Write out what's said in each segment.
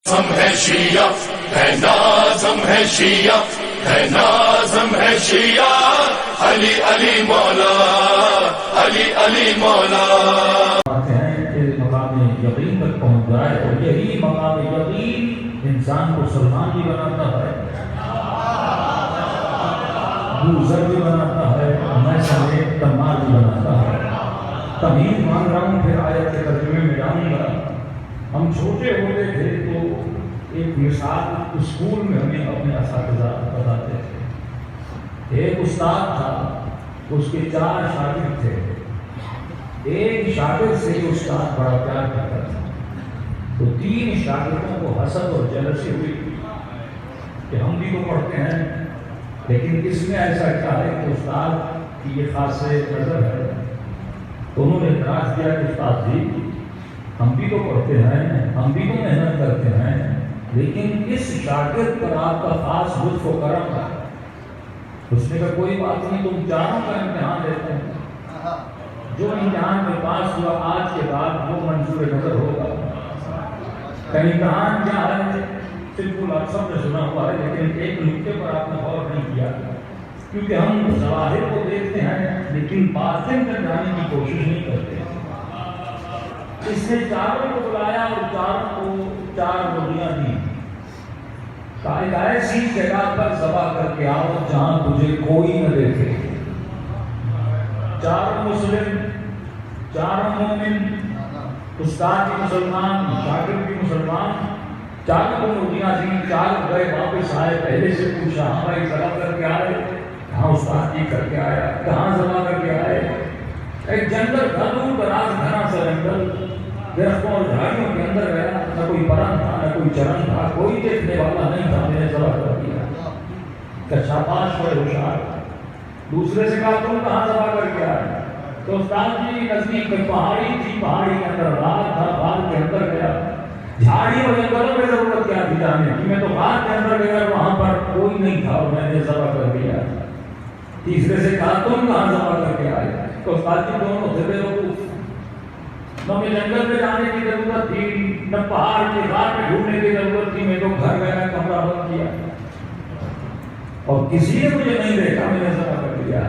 Norms ہے شیعہ ہے، norms ہے شیعہ ہے، نازم ہے شیعہ، علی علی مولا، علی علی مولا۔ مقام یقین تک پہنچ جائے اور یہی مقام یقین انسان کو سلمان بھی بناتا ہے، بوزر بھی بناتا ہے، میں سمیت تمار بھی بناتا ہے۔ تمہید مان رہا ہوں، پھر آیت کے ترجمے میں جاؤں گا۔ ہم چھوٹے ہوتے تھے تو ایک مثال اسکول میں ہمیں اپنے اساتذہ بتاتے تھے۔ ایک استاد تھا، اس کے 4 شاگرد تھے۔ ایک شاگرد سے استاد بڑا پیار کرتا تھا، تو 3 شاگردوں کو حسد اور جلسی ہوئی کہ ہم بھی تو پڑھتے ہیں، لیکن اس میں ایسا کیا ہے کہ استاد کی یہ خاص نظر ہے۔ تو انہوں نے اعتراض کیا کہ استاد جی، ہم بھی تو پڑھتے ہیں، ہم بھی تو محنت کرتے ہیں، لیکن اس شاگرد پر آپ کا خاص لطف و کرم ہے۔ اس نے کہا کوئی بات نہیں، تم چاروں کا امتحان لیتے ہیں، جو امتحان میں پاس ہوا آج کے بعد وہ منظور نظر ہوگا۔ کا امتحان کیا ہے؟ بالکل آپ سب نے سنا ہوا ہے، لیکن ایک نکتے پر آپ نے غور نہیں کیا، کیونکہ ہم ظاہر کو دیکھتے ہیں لیکن باطن تک جانے کی کوشش نہیں کرتے۔ اس نے چاروں کو بلایا اور چاروں کو 4 گولیاں دی، کہا ایک ایسی جگہ پر ذبح کر کے آؤ جہاں تجھے کوئی نہ دیکھے۔ 4 مسلم، 4 مومن، استاد بھی مسلمان، شاگرد بھی مسلمان، 4 کو گولیاں دی۔ 4 گئے، واپس آئے، پہلے سے پوچھا ہاں بھائی ذبح کر کے آئے؟ کہاں استاد جی کر کے آیا۔ کہاں ذبح کر کے آئے؟ ایک جنگل تھا، دور دراز گھنا سا جنگل، درختوں اور جھاڑیوں کے اندر گیا، نہ کوئی پرند تھا نہ کوئی چرن تھا، کوئی دیکھنے والا نہیں تھا، میں نے ذبح کر دیا۔ کہ شاباش بڑے ہوشیار۔ دوسرے سے کہا تم کہاں ذبح کر کے آئے؟ تو استاد جی نزدیک کوئی پہاڑی تھی، پہاڑی کے اندر غار تھا، غار کے اندر گیا۔ جھاڑی اور جنگلوں میں ضرورت کیا تھی جانے کی، میں تو غار کے اندر گیا، وہاں پر کوئی نہیں تھا اور میں نے ذبح کر دیا۔ تیسرے سے کہا تم کہاں ذبح کر کے آئے؟ تو استاد جی دونوں تھے بیوقوف، نہ میں جنگل میں جانے کی ضرورت تھی، نہ پہاڑ کے غار میں ڈھونڈنے کی ضرورت تھی، میں تو گھر گیا، کمرہ بند کیا اور کسی نے مجھے نہیں دیکھا، میں نے ذبح کر دیا۔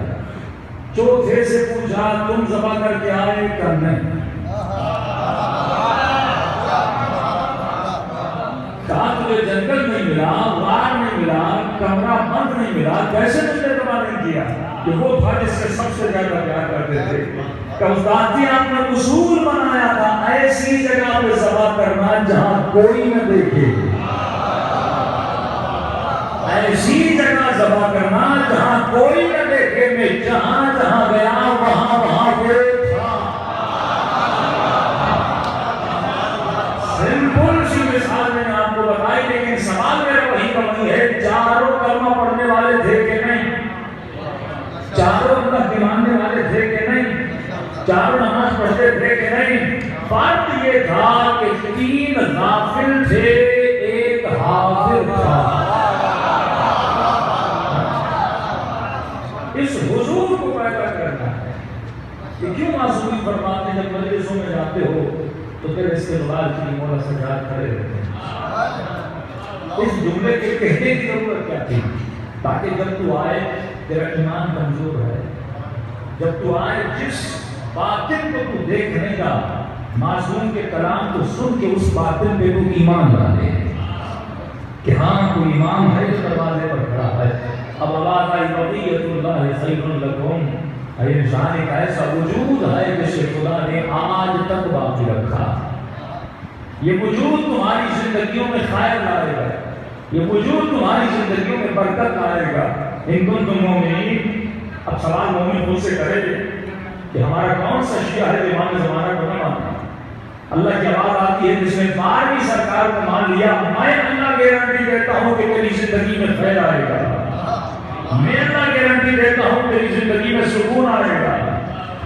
چوتھے سے پوچھا تم ذبح کر کے آئے؟ کہ نہیں۔ کہا تجھے جنگل نہیں ملا، غار نہیں ملا، کمرہ بند نہیں ملا، کیسے تم نے ذبح نہیں کیا؟ کہ وہ تھا جس سے سب سے زیادہ پیار کرتے تھے۔ کہ استاد جی آپ نے اصول بنایا تھا ایسی جگہ پہ ذبح کرنا جہاں کوئی نہ دیکھے، ایسی جگہ ذبح کرنا جہاں کوئی نہ دیکھے۔ میں جہاں جہاں گیا وہاں وہاں وہ تھا۔ سمپل سی مثال میں نے آپ کو بتائی، لیکن سوال میرا وہی کا وہی ہے، چاروں کلمہ پڑھنے والے تھے کہ نہیں؟ چاروں اللہ ماننے والے تھے کہ نہیں؟ چاروں نماز پڑھتے تھے کہ نہیں؟ فرق یہ تھا کہ 3 غافل تھے، ایک حاضر تھا۔ اس حضور کو پیدا کرنا ہے کہ کیوں معصومی فرماتے جب مجلسوں میں جاتے ہو تو پھر استقبال کے لیے مولا سجاد کھڑے رہتے ہیں۔ اس جملے کے کہنے کی ضرورت کیا تھی؟ تاکہ جب تو آئے، تیرا ایمان کمزور ہے، جب تو آئے جس باطن کو تو دیکھنے کا، معصوم کے کلام کو سن کے اس باطن پہ تو ایمان ڈالے کہ ہاں کوئی امام ہے جو دروازے پر کھڑا ہے۔ اب آواز آئی بقیت اللہ خیر لکم، یہ نشان ایک ایسا وجود ہے جسے خدا نے آج تک باقی رکھا۔ یہ وجود تمہاری زندگیوں میں خیر لائے گا، یہ وجود تمہاری زندگیوں میں برکت لائے گا۔ ان کنتم مومنین۔ اب سوال مومن خود سے کرے کہ ہمارا کون سا شیعہ ہے جو امام زمانہ کو نہ مانتا؟ اللہ کی آواز آتی ہے جس نے 12ویں سرکار کو مان لیا، میں اللہ گارنٹی دیتا ہوں کہ تیری زندگی میں خیر آئے گا، میں اللہ گارنٹی دیتا ہوں تیری زندگی میں سکون آئے گا۔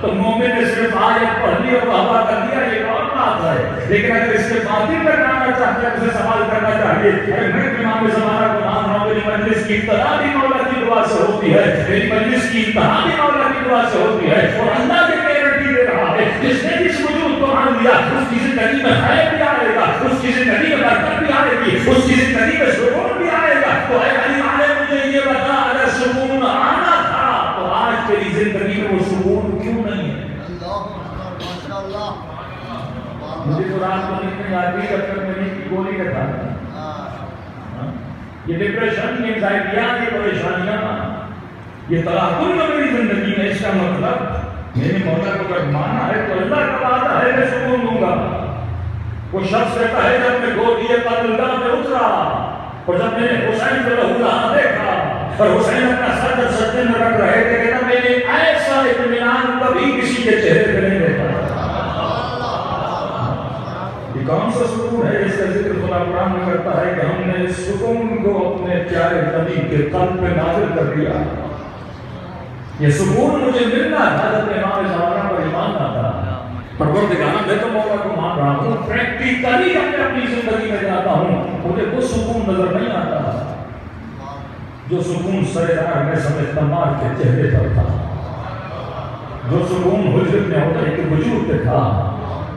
تو مومن نے صرف آیت پڑھ لی اور توبہ کر دیا، یہ اور بات ہے، لیکن اگر اس کے باطن پر جانا چاہتے ہیں اسے سوال کرنا چاہیے، اگر میں امام زمانہ کو مان رہا ہوں، میری مجلس کی ابتدا بھی مولا کی دعا سے ہوتی ہے، میری مجلس کی انتہا بھی مولا کی دعا سے ہوتی ہے، اور اللہ کی گارنٹی دے رہا ہے جس نے جس وجود کو مان لیا اس کی زندگی میں خیر بھی آئے گا، اس کی زندگی میں برکت بھی آئے گی، تو اتنی آدمی جب تک میں کی گولی کا تھا. یہ ڈپریشن، یہ انزائٹیاں، یہ پریشانیاں، یہ تلاقل میں میری زندگی میں. اس کا مطلب میرے مولا کو اگر مانا ہے تو اللہ کا وعدہ ہے میں سکون دوں گا. وہ شخص کہتا ہے جب میں گودی قلبگاہ میں اترا اور جب میں نے حسین کو لہو دیکھا اور حسین اپنا سر جب سجدے میں رکھ رہے تھے کہتا میں نے ایسا اطمینان کبھی کسی کے چہرے پہ نہیں دیکھا. یہ کون سا سکون ہے جس کا ذکر خدا قرآن میں کرتا ہے کہ ہم نے اس سکون کو اپنے پیارے نبی کے قلب پہ نازل کر دیا. یہ سکون مجھے ملنا تھا جب امام زمانہ پر ایمان آتا. پروردگار میں تو مولا کو مان رہا ہوں، پریکٹیکلی اپنی زندگی میں جاتا ہوں، مجھے وہ سکون نظر نہیں آتا جو سکون سردار میں سمجھ تمار کے چہرے پر تھا، جو سکون حجرت میں ہوتا ہے کہ وجود پہ تھا،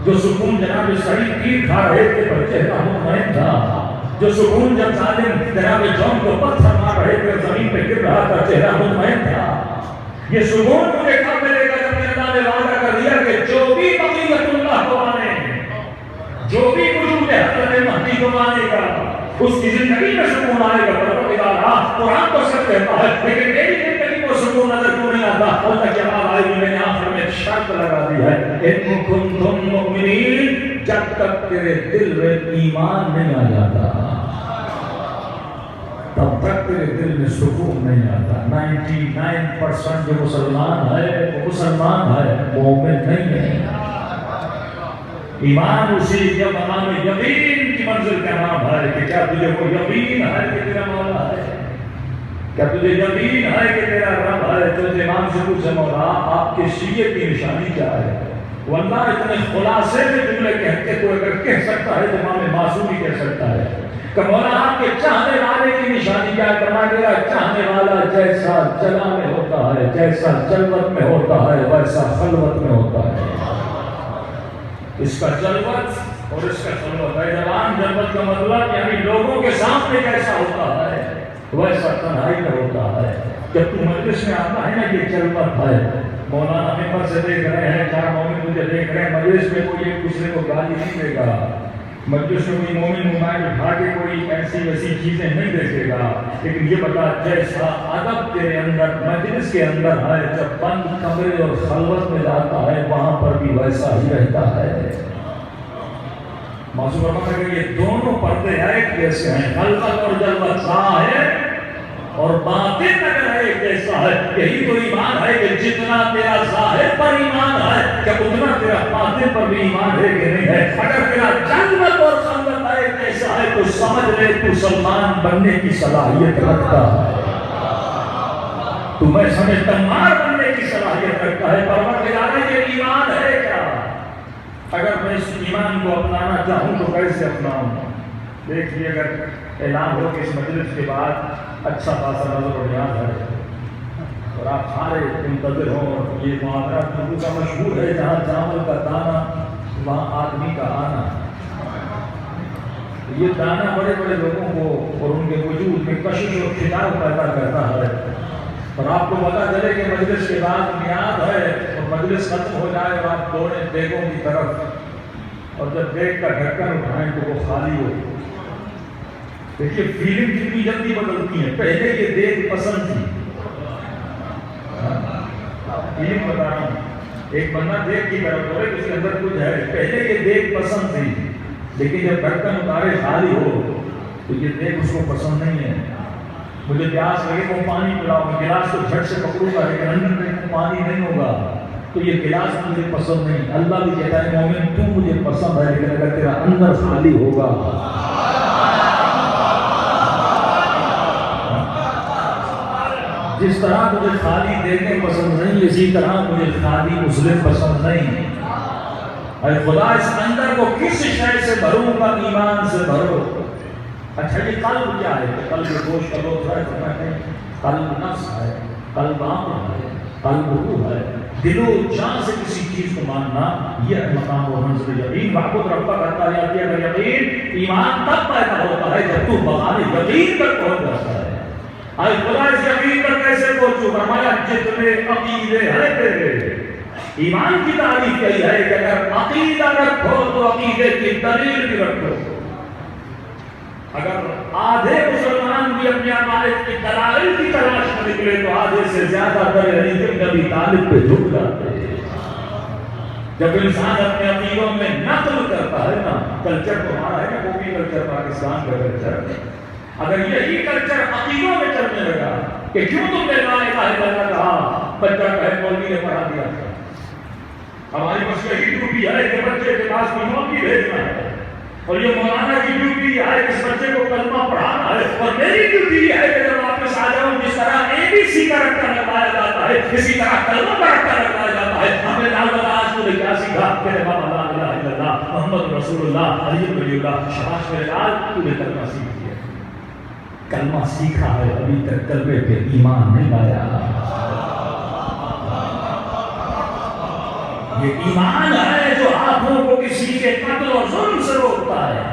جو سکون جناب سعید پیر کھا رہے تھے پر چہرہ مطمئن تھا، جو سکون جب ظالم جناب جون کو پتھر مار رہے تھے زمین پہ گر رہا تھا چہرہ مطمئن تھا. یہ سکون مجھے کب ملے گا جب اللہ نے وعدہ کر دیا کہ جو بھی بقیت اللہ کو مانے، جو بھی وجود حضرت مہدی کو مانے گا اس کی زندگی میں سکون آئے گا. قرآن تو سب کہتا ہے لیکن میری زندگی کو سکون نظر کیوں نہیں آتا؟ اللہ کی آواز آئی میں نے آخر میں شرط لگا دی ہے ان کنتم مؤمنین، جب تک تیرے دل میں ایمان نہیں آ جاتا تب تک تیرے دل میں سکون نہیں آتا. 99% جو مسلمان ہے وہ مسلمان ہے، مومن نہیں ہے. ایمان اسی جب مقام یقین کی منزل کا نام ہے کہ کیا تجھے وہ یقین ہے کہ تیرا مولا ہے، کیا تجھے یقین ہے کہ تیرا رب ہے. جو امام سے پوچھے مولا آپ کے شیعہ کی نشانی کیا ہے؟ واللہ اتنے خلاصے میں جملے کہتے کو اگر کہہ سکتا ہے تو امام معصوم ہی کہہ سکتا ہے کہ مولا آپ کے چاہنے والے کی نشانی کیا کرنا گیا؟ چاہنے والا جیسا جلا میں ہوتا ہے، جیسا جلوت میں ہوتا ہے ویسا خلوت میں ہوتا ہے. اس کا جلوت اور اس کا خلوت ہے. جوان جلوت کا مطلب یعنی لوگوں کے سامنے کیسا ہوتا ہے ویسا تنہائی میں ہوتا ہے. جب تو مجلس میں آتا ہے نا یہ جلوت ہے. مولانا ممبر سے دیکھ رہے ہیں، 4 مومن مجھے دیکھ رہے ہیں، مجلس میں کوئی ایک دوسرے کو گالی نہیں دے گا، مجلس میں کوئی مومن موبائل اٹھا کے کوئی ایسی ویسی چیزیں نہیں دیکھے گا. لیکن یہ بتا جیسا ادب تیرے اندر مجلس کے اندر ہے جب بند کمرے اور خلوت میں جاتا ہے وہاں پر بھی ویسا ہی رہتا ہے. معصوم فرماتا ہے کہ یہ دونوں پردے ایک جیسے ہیں، خلوت اور جلوت ظاہر اور باطن اگر ایک جیسا ہے. یہی تو ایمان ہے کہ جتنا تیرا ظاہر پر ایمان ہے کہ اتنا تیرا باطن پر بھی ایمان ہے کہ نہیں ہے. اگر تیرا جنت اور خلوت ایک جیسا ہے تو سمجھ لے تو مسلمان بننے کی صلاحیت رکھتا ہے، تو میں سمجھتا مار بننے کی صلاحیت رکھتا ہے. پروردگار یہ ایمان ہے کیا؟ اگر میں اس ایمان کو اپنانا چاہوں تو کیسے اپناؤں؟ دیکھیے اگر اعلان ہو کہ اس مجلس کے بعد اچھا خاصا نظر و نیاز ہے اور آپ سارے منتظر ہوں، اور یہ معاملہ اردو کا مشہور ہے جہاں چاول کا دانا وہاں آدمی کا آنا. یہ دانا بڑے بڑے لوگوں کو اور ان کے وجود میں کشش اور خلاف پیدا کرتا ہے. اور آپ کو پتا چلے کہ مجلس کے بعد نیاز ہے اور مجلس ختم ہو جائے اور آپ دوڑیں دیگوں کی طرف اور جب دیگ کا ڈھکن اٹھائیں تو وہ خالی ہو. دیکھیے فیلنگ کتنی جلدی بدلتی ہے. پہلے یہ دیگ پسند تھی، فیلنگ بتا رہا ہوں، ایک بندہ دیگ کی طرف دوڑے اس کے اندر کچھ ہے. پہلے یہ دیگ پسند تھی لیکن جب ڈھکن اتارے خالی ہو تو یہ دیگ اس کو پسند نہیں ہے. مجھے پیاس لگے وہ پانی پلاؤ، میں گلاس کو جھٹ سے پکڑوں گا لیکن اندر میں پانی نہیں ہوگا تو یہ گلاس مجھے پسند نہیں. اللہ بھی کہتا ہے مومن تو مجھے پسند ہے لیکن اگر تیرا اندر خالی ہوگا. جس طرح مجھے خالی دینے پسند نہیں اسی طرح مجھے خالی مسلم پسند نہیں. اے خدا اس اندر کو کس شے سے بھروں گا؟ ایمان سے بھرو. اچھا یہ قلب کیا ہے؟ قلب گوشت کا لوگ ہے، قلب نفس ہے، قلب عقل ہے، قلب روح ہے. دل و جان سے کسی چیز کو ماننا یہ ہے مقام و منزل یقین. معبود ربا کرتا ہے کہ اگر یقین ایمان تب پیدا ہوتا ہے جب تو مقام یقین تک پہنچ جاتا ہے. آج خدا اس یقین پر کیسے پہنچوں؟ فرمایا جتنے عقیدے ہیں تیرے ایمان کی تعریف یہی ہے کہ اگر عقیدہ رکھو تو عقیدے کی دلیل بھی رکھو. اگر آدھے مسلمان بھی اپنے عقائد کی دلائل کی تلاش میں نکلے تو آدھے سے زیادہ تر علی بن ابی طالب پہ جھک جاتے ہیں. جب انسان اپنے عقیدوں میں نقل کرتا ہے نا، کلچر تو ہمارا ہے نا، کاپی کلچر پاکستان کا کلچر، اگر یہی کلچر عقیدوں میں چلنے لگا کہ کیوں تم نے لا الہ الا اللہ کہا، بچہ کہے مولوی نے پڑھا دیا تھا. ہماری مسئلہ کی ڈیوٹی ہے کہ بچے کے پاس مولوی بھیجنا ہے، اور یہ مولانا کی ڈیوٹی ہے کہ اس بچے کو کلمہ پڑھانا ہے، اور میری ڈیوٹی ہے کہ جب واپس آ جاؤں جس طرح ABC کا رٹا لگایا جاتا ہے اسی طرح کلمہ کا رٹا لگایا جاتا ہے. ہمیں لال بتا آج تو کیا سیکھا کہ بابا لا الہ الا اللہ محمد رسول اللہ علی ولی اللہ. شاباش میرے لال، تو نے کلمہ سیکھ لیا، کلمہ سیکھا ہے، ابھی تک کلمے پہ ایمان نہیں لایا. یہ ایمان ہے جو آنکھوں کو کسی کے قتل اور ظلم سے روکتا ہے.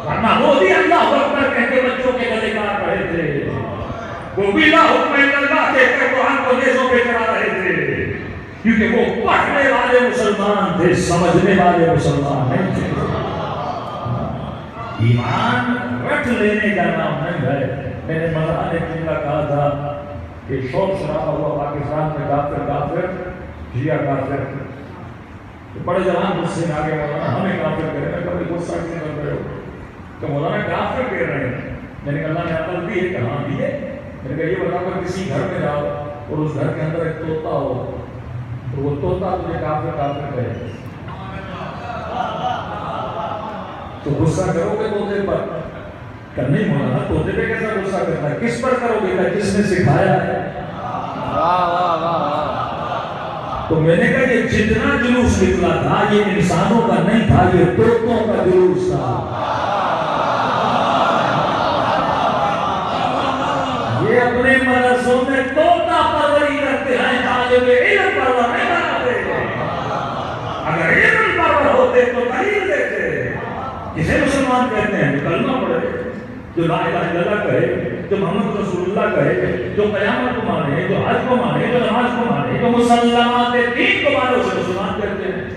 ورنہ وہ بھی اللہ اکبر کہہ کے بچوں کے گلے کاٹ رہے تھے، وہ بھی لا حکم الا اللہ کہہ کے قرآن کو نیزوں پہ چڑھا رہے تھے، کیونکہ وہ پڑھنے والے مسلمان تھے، سمجھنے والے مسلمان نہیں تھے. ایمان رٹ لینے کا نام نہیں ہے. میں نے مولانا نے جملہ کہا تھا کہ شوق شرابہ ہوا پاکستان میں کافر کافر جیا کافر. بڑے جوان غصے میں آگے مولانا ہمیں کافر کہہ رہے ہیں، کبھی غصہ کیوں کر رہے ہو؟ تو مولانا کافر کہہ رہے ہیں. میں نے کہا اللہ نے عقل دی ہے، کہاں دی ہے؟ میں نے کہا یہ بتا کر کسی گھر میں جاؤ اور اس گھر کے اندر ایک طوطا ہو تو وہ طوطا تجھے کافر کافر کہے تو غصہ کرو گے طوطے پر؟ کہ نہیں مولانا طوطے پہ کیسا غصہ کرتا ہے؟ کس پر کرو گے؟ کہ کس نے سکھایا ہے؟ تو میں نے کہا یہ جتنا جلوس نکلا تھا یہ انسانوں کا نہیں تھا، یہ طوطوں کا جلوس تھا. یہ اپنے مدرسوں میں طوطا پروری کرتے ہیں، طالب علم پرور نہیں بناتے. اگر علم پرور ہوتے تو دلیل دیتے. کسے مسلمان کہتے ہیں؟ جو کلمہ پڑھے، جو لا الہ الا اللہ کہے، جو محمد رسول اللہ کہے، جو قیامت کو مانے، جو حج کو مانے، جو نماز کو مانے، جو مسلمات دین کو مانے، اسے مسلمان کہتے ہیں.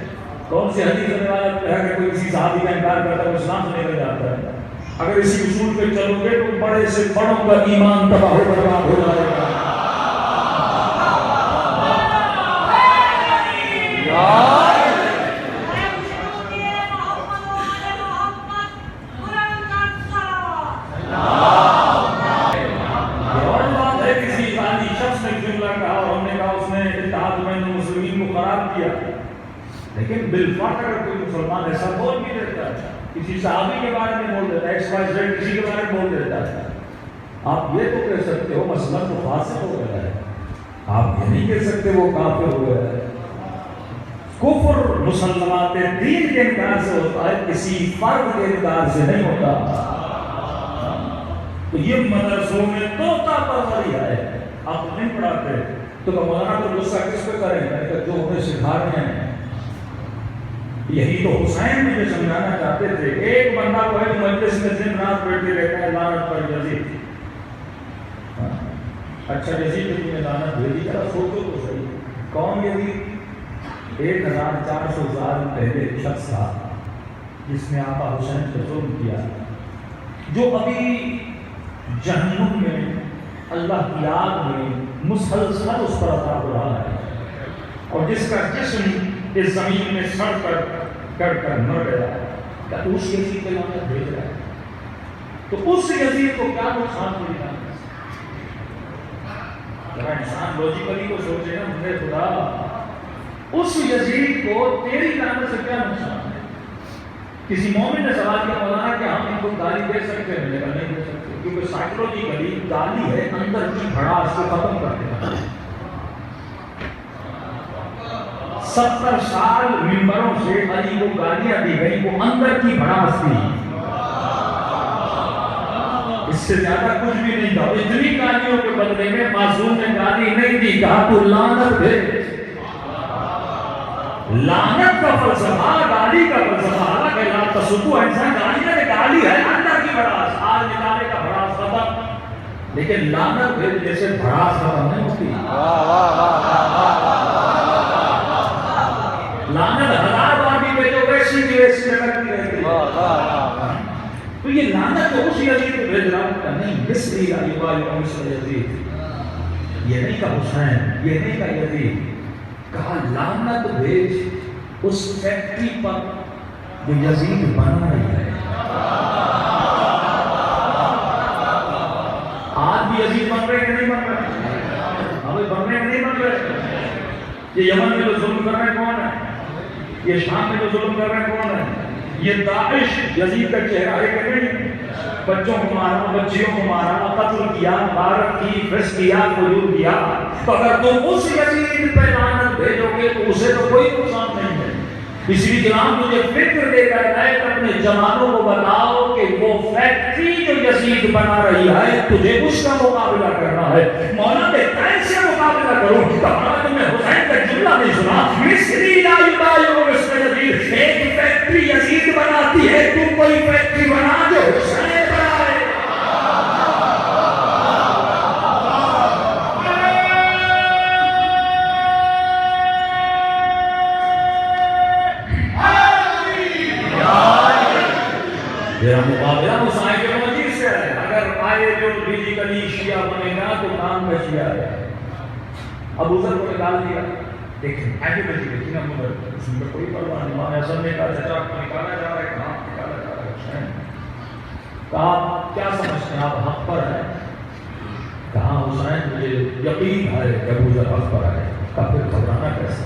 کون سی حدیث میں روایت ہے کہ کوئی کسی صحابی کا انکار کرتا ہے وہ اسلام سے نکل جاتا ہے؟ اگر اسی اصول پہ چلو گے تو بڑے سے بڑوں کا ایمان تباہ و برباد ہو جائے گا. لیکن بالفعل اگر کوئی مسلمان ایسا بول بھی دیتا ہے، کسی صحابی کے بارے میں بول دیتا ہے، ایکس وائی زیڈ کسی کے بارے میں بول دیتا ہے، آپ یہ تو کہہ سکتے ہو مثلا تو فاسق ہو گیا ہے، آپ یہ نہیں کہہ سکتے وہ کافر ہو گیا ہے. کفر مسلمات دین کے انکار سے ہوتا ہے، کسی فرد کے انکار سے نہیں ہوتا. تو یہ مدرسوں میں طوطا پروری ہے، آپ نہیں پڑھاتے تو مولانا کو غصہ کس پہ کریں گے؟ جو انہیں سکھا رہے ہیں. یہی تو حسین مجھے سمجھانا چاہتے تھے. ایک بندہ کو ہے مجلس میں دن رات بیٹھے رہتا ہے لعنت پر یزید. اچھا یزید کی میں لعنت بھیجی، ذرا سوچو تو صحیح کون یزید؟ 1400 سال پہلے شخص تھا جس نے آقا حسین پہ ظلم کیا، جو ابھی جہنم میں اللہ کی آگ میں مسلسل اس پر عذاب ہو رہا ہے، اور جس کا جسم اس زمین میں سڑ کر مر گیا. کیا اس یزید کے لعنت بھیج رہا ہے؟ تو اس یزید کو کیا نقصان ہوئی نا؟ ذرا انسان لوجیکلی کو سوچے نا، میرے خدا اس یزید کو تیری لعنت سے کیا نقصان ہے؟ کسی مومن نے سوال کیا مولانا کہ ہم ان کو گالی دے سکتے ہیں؟ میں نے کہا نہیں دے سکتے، کیونکہ سائیکولوجیکلی گالی ہے اندر کی بھڑاس کو ختم کر دینا. 70 سال ممبروں سے علی کو گالیاں دی گئی، وہ اندر کی بھڑاس تھی، اس سے زیادہ کچھ بھی نہیں تھا. اتنی گالیوں کے بدلے میں معصوم نے گالی نہیں دی، کہا تو لعنت بھیج. لعنت کا فلسفہ، گالی کا فلسفہ الگ ہے. لا تسبوا انسان گالی ہے اندر کی بھڑاس، آج نکالے کا بھڑاس ختم، لیکن لعنت بھیجنے سے بھڑاس ختم نہیں ہوتی. ریس میں لگتی رہتی ہے. تو یہ لعنت تو اسی یزید کو بھیج رہا ہوں کہ نہیں مصری ایوب مصر یزید، یہ نہیں کہا حسین، یہ نہیں کہا یزید، کہا لعنت بھیج اس فیکٹری پر جو یزید بنا رہی ہے. آج بھی یزید بن رہے کہ نہیں بن رہے؟ ہمیں بن رہے کہ نہیں بن رہے؟ یہ یمن میں جو ظلم کر رہے ہیں کون ہے؟ یہ شام میں جو ظلم کر رہے ہیں کون ہے؟ یہ داعش یزید کا چہرہ ہے کہ نہیں؟ بچوں کو مارا، بچیوں کو مارا، قتل کیا، غارت کی، فسق کیا، فجور کیا. تو اگر تم اس یزید پہ لعنت بھیجو گے تو اسے تو کوئی نقصان نہیں ہے. اس لیے کلام تجھے فکر دے کر ہے کہ اپنے جوانوں کو بتاؤ کہ وہ فیکٹری جو یزید بنا رہی ہے تجھے اس کا مقابلہ کرنا ہے. مولا نے کیسے مقابلہ کروں؟ کہا تمہیں حسین کا جملہ نہیں سنا، مصری لا یبایع مصر یزید، ایک فیکٹری یزید بناتی ہے، تم کوئی فیکٹری بنا جو حسین بنائے. میرا مقابلہ مسائل کے مجید سے ہے. اگر آئے جو فزیکلی شیعہ بنے گا تو کام کا شیعہ ہے. ابو ذر کو نکال دیا. دیکھیں ایڈیولوجی دیکھیں نا مگر اس میں کوئی پرواہ نہیں. امام اعظم نے کہا چچا کو نکالا جا رہا ہے، کہاں نکالا جا رہا ہے؟ کہا آپ کیا سمجھتے ہیں، آپ حق پر ہیں؟ کہا حسین مجھے یقین ہے کہ ابو ذر حق پر ہے. کہا پھر گھبرانا کیسے؟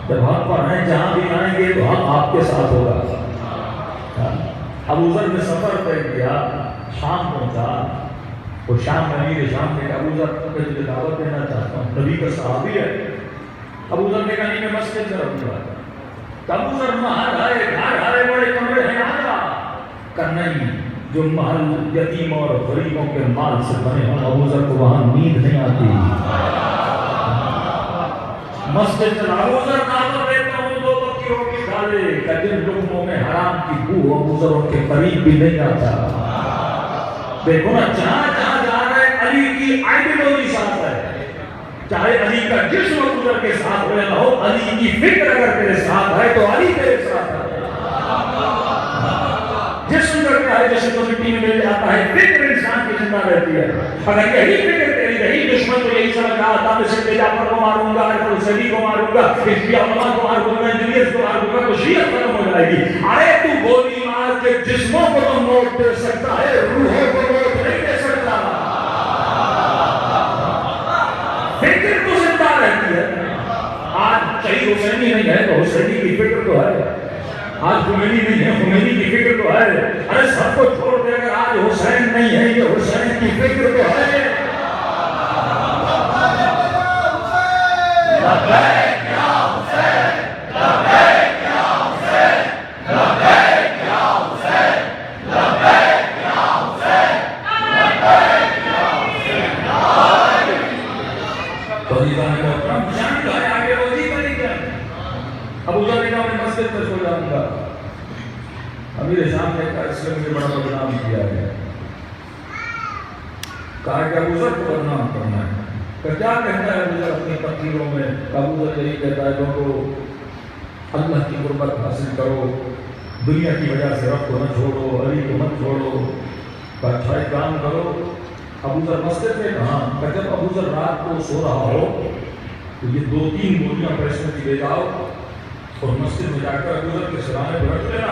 جب حق پر ہیں جہاں بھی آئیں گے تو حق آپ کے ساتھ ہوگا. ابو ذر نے سفر طے کیا، شام پہنچا. وہ شام میں امیر شام نے ابو ذر کو تجھے دعوت دینا چاہتا ہوں، نبی کا صحابی ہے. ابو ذر نے کہا نہیں میں مسجد میں رہوں گا. ابو ذر محل ہے، گھر ہے، بڑے کمرے ہیں، آ جا. کہ نہیں، جو محل یتیم اور غریبوں کے مال سے بنے ہوں ابو ذر کو وہاں نیند نہیں آتی. مسجد میں ابو ذر دعوت دیتا ہوں، دو بکری ہو کے کھا لے. کہ جن لقموں میں حرام کی بو ابو ذر ان کے قریب بھی نہیں آتا. دیکھو نا جہاں جہاں جا رہے علی کی آئیڈیولوجی ساتھ ہے. چاہے علی کا جسم ابو ذر کے ساتھ ہو یا نہ ہو، علی کی فکر اگر تیرے ساتھ ہے تو علی تیرے ساتھ ہے. جسم کرتا ہے جسم تو مٹی میں مل جاتا ہے، فکر انسان کی زندہ رہتی ہے. اگر یہی فکر تیری رہی، دشمن تو یہی سمجھ رہا تھا میں سید جعفر کو ماروں گا، حسینی کو ماروں گا، شیعہ علماء کو ماروں گا، انجینئرز کو ماروں گا، تو شیعہ ختم ہو جائے گی. ارے تو گولی مار کے جسموں کو تو موت دے سکتا ہے، روحوں کو موت نہیں دے سکتا. فکر تو زندہ رہتی ہے. آج شہید حسینی نہیں ہے تو حسینی کی فکر تو ہے. آج خمینی نہیں ہے، خمینی کی فکر تو ہے. ارے سب کو چھوڑ دے اگر آج حسین نہیں ہے، یہ حسین کی فکر تو ہے. لبیک یا حسین، لبیک یا حسین، لبیک یا حسین، لبیک یا حسین، لبیک یا حسین. تو یہ محترم جان ہے آگے روزی بنی جائے. ابو ذر نے کہا میں مسجد میں سو جاؤں گا. امیر شام نے کہا اس نے مجھے بڑا بدنام کیا ہے. کہا کہ ابو ذر کو بدنام کرنا ہے. کہ کیا کہتا ہے ابو ذر اپنی تقریروں میں؟ ابو ذر یہی کہتا ہے لوگوں اللہ کی قربت حاصل کرو، دنیا کی وجہ سے رب کو نہ چھوڑو، علی کو مت چھوڑو. کہ اچھا ایک کام کرو. ابو ذر مسجد میں کہاں؟ کہ جب ابو ذر رات کو سو رہا ہو تو یہ 2-3 گولیاں پریس میں لے جاؤ اور مسجد میں جا کر ابو ذر کے سرانے پر رکھ لینا.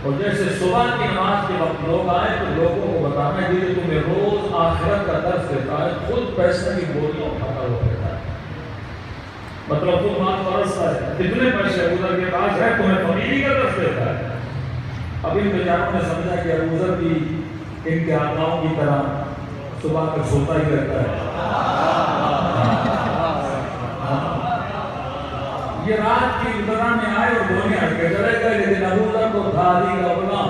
اور جیسے صبح کی نماز کے وقت لوگ آئے تو لوگوں کو بتانا ہے کہ تمہیں روز آخرت کا درس دیتا ہے، خود پیسے کی گولیاں اٹھاتا ہوا رہتا ہے. مطلب خود مال پرست ہے، کتنے پیسے ابو ذر کے پاس ہے، تمہیں فقیری کا درس دیتا ہے. اب ان بیچاروں نے سمجھا کہ ابو ذر بھی ان کے آقاؤں کی طرح صبح تک سوتا ہی رہتا ہے. یہ رات کی ابتدا میں آئے اور گولیاں ہٹ کے چلے گئے. لیکن ابو ذر کو تھا علی کا غلام.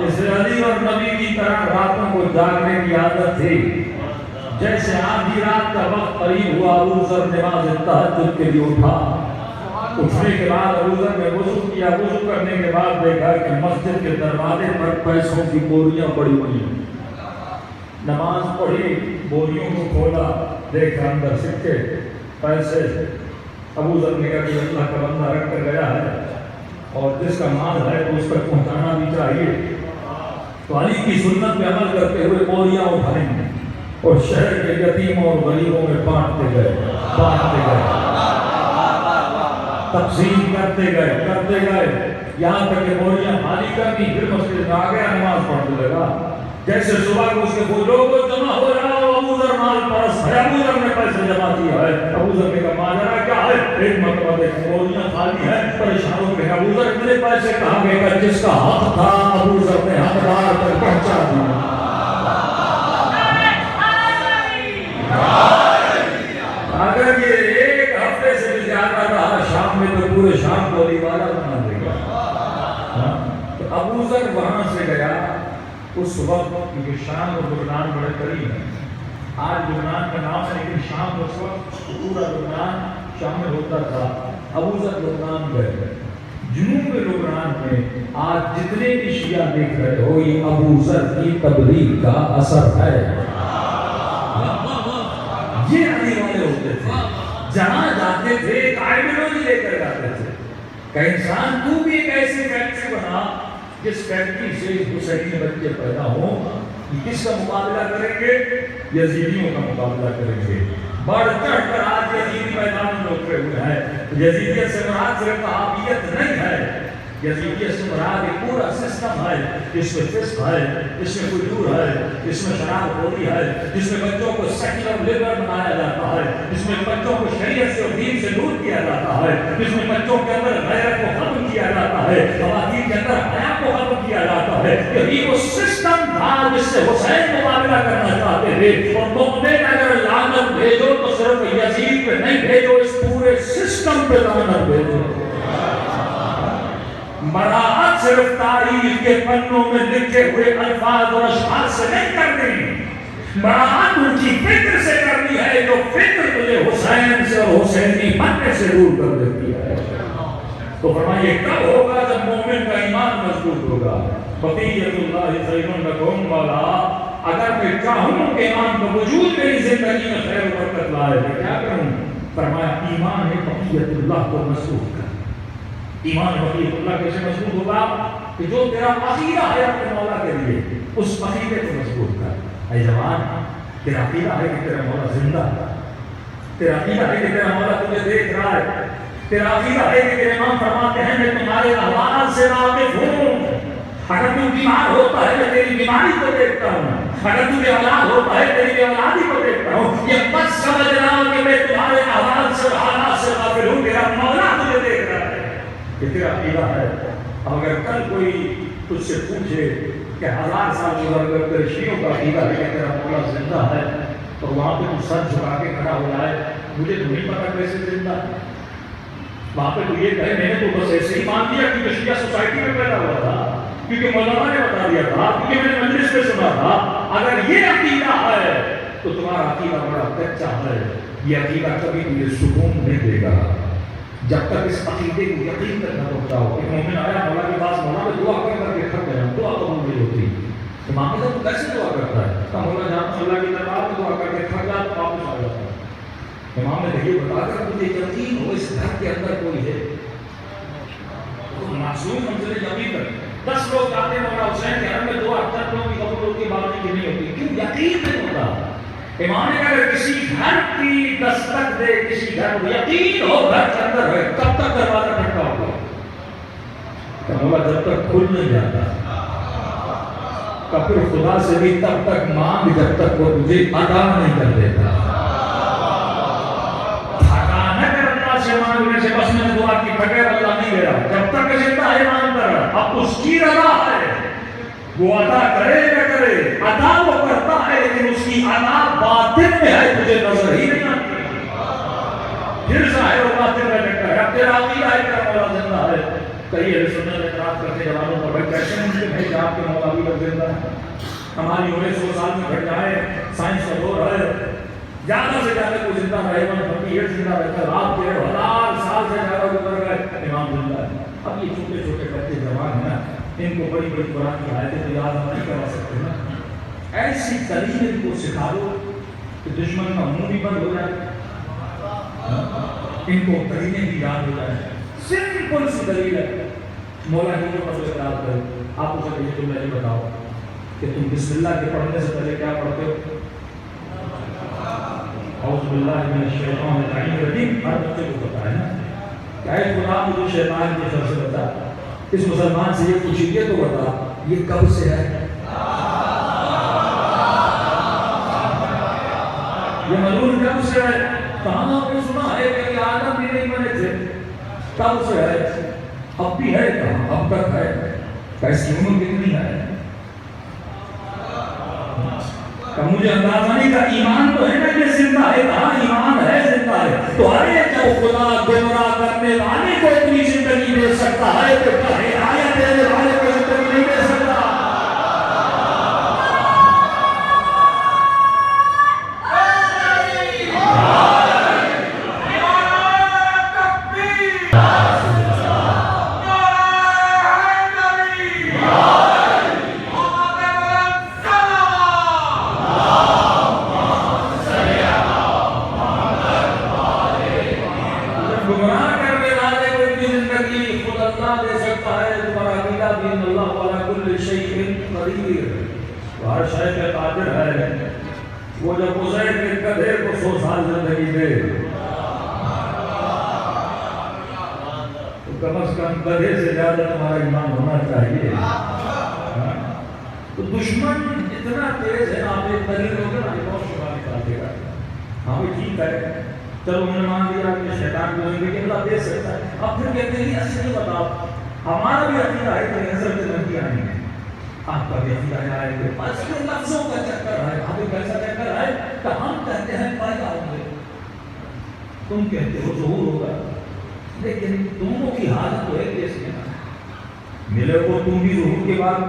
اس علی اور نبی کی طرح راتوں کو جاگنے کی عادت تھی. جیسے آدھی رات کا وقت قریب ہوا ابو ذر نماز تہجد کے لیے اٹھا. اٹھنے کے بعد ابو ذر نے وضو کیا. وضو کرنے کے بعد دیکھا کہ مسجد کے دروازے پر پیسوں کی بوریاں پڑی ہوئی ہیں. نماز پڑھی، بوریوں کو کھولا، دیکھا اندر سکے، پیسے. ابو ذر نے کہا کہ اللہ کا بندہ رکھ کر گیا ہے اور جس کا مال ہے تو اس تک پہنچانا بھی چاہیے، تو علی کی سنت پہ عمل کرتے ہوئے بوریاں اٹھائیں گے اور شہر کے یتیموں اور غریبوں میں بانٹتے گئے، تقسیم کرتے گئے یہاں تک کہ بوریاں خالی کرنی، پھر مسجد میں آ گیا، نماز پڑھنے لگا۔ جیسے صبح کو اس کے وہ لوگ جمع ہو جاؤ، ابو ذر مال پرست ہے، ابو ذر نے پیسے جمع کیا ہے۔ ابو ذر نے کہا ماجرا کیا ہے؟ ایک مرتبہ دیکھیں بوریاں خالی ہیں، پریشان ہو گئے، ابو ذر اتنے پیسے کہاں گئے؟ کہ جس کا حق تھا ابو ذر نے حقدار تک پہنچا دیا۔ اگر یہ ایک ہفتے سے بھی زیادہ رہا شام میں تو پورے شام کو علی والا بنا دے گا۔ تو ابو ذر وہاں سے گیا اس وقت، کیونکہ شام اور لبنان بڑے قریب ہیں، آج لبنان کا نام ہے لیکن شام اس وقت پورا لبنان شامل ہوتا تھا۔ ابو ذر لبنان گئے، جنوب لبنان میں آج جتنے بھی شیعہ دیکھ رہے ہو یہ ابو ذر کی تبلیغ کا اثر ہے۔ یہ علی والے ہوتے تھے، جہاں جاتے تھے ایک آئیڈیالوجی لے کر جاتے تھے کہ انسان تو بھی ایک ایسی فیکٹری بنا جس فیکٹری سے حسینی بچے پیدا ہوں۔ کس کا مقابلہ کریں گے؟ یزیدیوں کا مقابلہ کریں گے۔ بڑھ چڑھ کر آج یزیدی میدان میں اترے ہوئے ہیں۔ یزیدیت سے مراد صرف وہابیت نہیں ہے، یزیدیت سے مراد ایک پورا سسٹم ہے جس میں فسق ہے، جس میں فجور ہے، جس میں شراب خوری ہے، جس میں بچوں کو سیکولر لیبر بنایا جاتا ہے، جس میں بچوں کو شریعت سے اور دین سے دور کیا جاتا ہے، جس میں بچوں کے اندر غیرت کو ختم کیا جاتا ہے، خواتین کے اندر حیا کو ختم کیا جاتا ہے۔ یہی وہ سسٹم تھا جس سے حسین مقابلہ کرنا چاہتے تھے، اور مومن اگر لعنت بھیجو تو صرف یزید پہ نہیں بھیجو، اس پورے سسٹم پہ لعنت بھیجو۔ مراعات صرف تاریخ کے پنوں میں لکھے ہوئے الفاظ اور اشعار سے نہیں کرنی، مراعات ان کی فکر سے کرنی ہے جو فکر تجھے حسین سے اور حسینی بننے سے دور کر دیتی ہے۔ تو فرمائیے کب ہوگا؟ جب مومن کا ایمان مضبوط ہوگا۔ بقیت اللہ خیر لکم والا، اگر میں چاہوں کہ ایمان کا وجود میری زندگی میں خیر و برکت لائے تو کیا کروں؟ فرمایا ایمان ہے بقیت اللہ کو مضبوط کر۔ ایمان بقیت اللہ کیسے مضبوط ہوگا؟ کہ جو تیرا عقیدہ ہے اپنے مولا کے لیے، اس عقیدے کو مضبوط کر۔ اے جوان، تیرا عقیدہ ہے کہ تیرا مولا زندہ ہے، تیرا عقیدہ ہے کہ تیرا مولا تجھے دیکھ رہا ہے، تیرا عقیدہ ہے کہ تیرے امام فرماتے ہیں میں تمہارے احوال سے واقف ہوں، اگر تو بیمار ہوتا ہے میں تیری بیماری کو دیکھتا ہوں، اگر تو بے اولاد ہوتا ہے تیری بے اولادی کو دیکھتا ہوں، یہ بس سمجھنا کہ میں تمہارے احوال سے حالات سے واقف ہوں، تیرا مولا تجھے دیکھ رہا ہے۔ یہ تیرا عقیدہ ہے۔ اگر کل کوئی تجھ سے پوچھے کہ 1000 سال گزر کر تیرے شیعوں کا عقیدہ ہے کہ تیرا مولا زندہ ہے، تو وہاں پہ تو سر جھکا کے کھڑا ہو جائے، مجھے تو نہیں پتا کیسے زندہ ہے۔ وہاں پہ تو یہ کہے میں نے تو بس ایسے ہی مان دیا کیونکہ شیعہ سوسائٹی میں پیدا ہوا تھا، کیونکہ مولانا نے بتا دیا تھا، کیونکہ میں نے مجلس میں سنا تھا۔ اگر یہ عقیدہ ہے تو تمہارا عقیدہ بڑا کچا ہے، یہ عقیدہ کبھی تمہیں سکون نہیں دے گا جب تک اس عقیدے کو یقین تک نہ پہنچاؤ۔ ایک مومن آیا مولا کے پاس، مولا میں دعا کر کے تھک گیا، دعا قبول نہیں ہوتی۔ امام صاحب کیسے دعا کرتا ہے؟ تو مولا جان اللہ کی دربار میں دعا کر کے تھک جاتا واپس آ جاتا ہے۔ امام نے یہ بتا کر مجھے یقین ہو اس گھر کے اندر کوئی ہے، تو معصوم منزل یقین کر 10 لوگ آتے ہیں مولا حسین کے گھر میں دعا کرتے ہیں، قبول ہوتی ہے، بات نہیں ہوتی، کیوں؟ یقین نہیں ہوتا۔ امام نے اگر کسی گھر کی دستک دے، کسی گھر کو یقین ہو گھر کے اندر ہے، کب تک دروازہ کھٹکا ہوگا؟ کہ مولا جب تک کھل نہیں جاتا، کبھی خدا سے بھی تب تک مانگ جب تک وہ تجھے ادا نہیں کر دیتا۔ تھکا نہ کر اللہ سے مانگنے سے، بس میں نے دعا کی بغیر اللہ نہیں دے رہا، جب تک زندہ ہے ایمان کر، اب اس کی رضا ہے، وہ ادا کرے نہ کرے، ادا وہ کرتا ہے لیکن اس کی ادا باطن میں ہے، تجھے نظر ہی نہیں آتی، پھر ظاہر و باطن میں لگتا ہے۔ اب تیرا عقیدہ ہے تیرا مولا زندہ ہے، کئی اہل سنت اعتراض کرتے جوانوں پر، بھائی کیسے ممکن ہے کہ آپ کے مولا بھی لوگ زندہ ہے؟ ہماری عمریں 100 سال میں گھٹ جائے، سائنس کا دور ہے، زیادہ سے زیادہ کوئی زندہ رہے گا، 28 زندہ رہتا ہے، آپ کے 1000 سال سے زیادہ گزر گئے، امام زندہ ہے۔ اب یہ چھوٹے چھوٹے بچے جوان ہیں نا، ان کو بڑی بڑی قرآن کی آیتیں تو یاد نہیں کروا سکتے نا، ایسی تعلیم ان کو سکھا دو کہ دشمن کا منہ بھی بند ہو جائے، ان کو کرینے کی یاد ہو جائے. سمپل سی دلیل ہے. مولا کی جو مطلب یاد کرو. آپ اسے یہ تم مجھے بتاؤ کہ تم بسم اللہ کے پڑھنے سے پہلے کیا پڑھتے ہو؟ اعوذ باللہ من الشیطان الرجیم. ہر بچے کو پتا ہے نا. کیا ہے قرآن مجھے شیطان کے شر سے بتا. اس مسلمان سے یہ پوچھیے تو بتا یہ کب سے ہے؟ یہ ملعون کب سے ہے؟ کہاں آپ نے سنا ہے کہ آدم بھی نہیں بنے تھے؟ کب سے ہے؟ اب بھی ہے کہاں؟ اب تک ہے. کیسی عمر کتنی ہے؟ کہ مجھے اندازہ نہیں کا ایمان تو ہے نا یہ زندہ ہے. کہاں ایمان ہے زندہ ہے. تو ارے جو خدا گمراہ کرنے والے کو اتنی زندگی دے سکتا ہے تو کیا ہے آیت دینے والے کو زندگی نہیں دے سکتا؟ ہر شے پہ قادر ہے. وہ جب عزیر کے گدھے کو 100 سال زندگی دے تو کم از کم گدھے سے زیادہ تمہارا ایمان ہونا چاہیے. تو دشمن اتنا تیز ہے. آپ ایک دلیل ہو گیا بہت شبہ نکالتے گا. ہاں وہ ٹھیک ہے چلو انہوں نے مان لیا کہ شیطان کو زندگی اللہ دے سکتا ہے. اب پھر کہتے ہیں اچھا نہیں بتاؤ ہمارا بھی عقیدہ ہے کہ حضرت نبی آئیں گے. آپ کا بھی عقیدہ ہے کہ بس یہ لفظوں کا چکر ہے. اب ایک ایسا چکر ہے کہ ہم کہتے ہیں پیدا ہوں گے تم کہتے ہو ظہور ہوگا. لیکن دونوں کی حالت تو ہے کیس میں ملے کو تم بھی ظہور کے بعد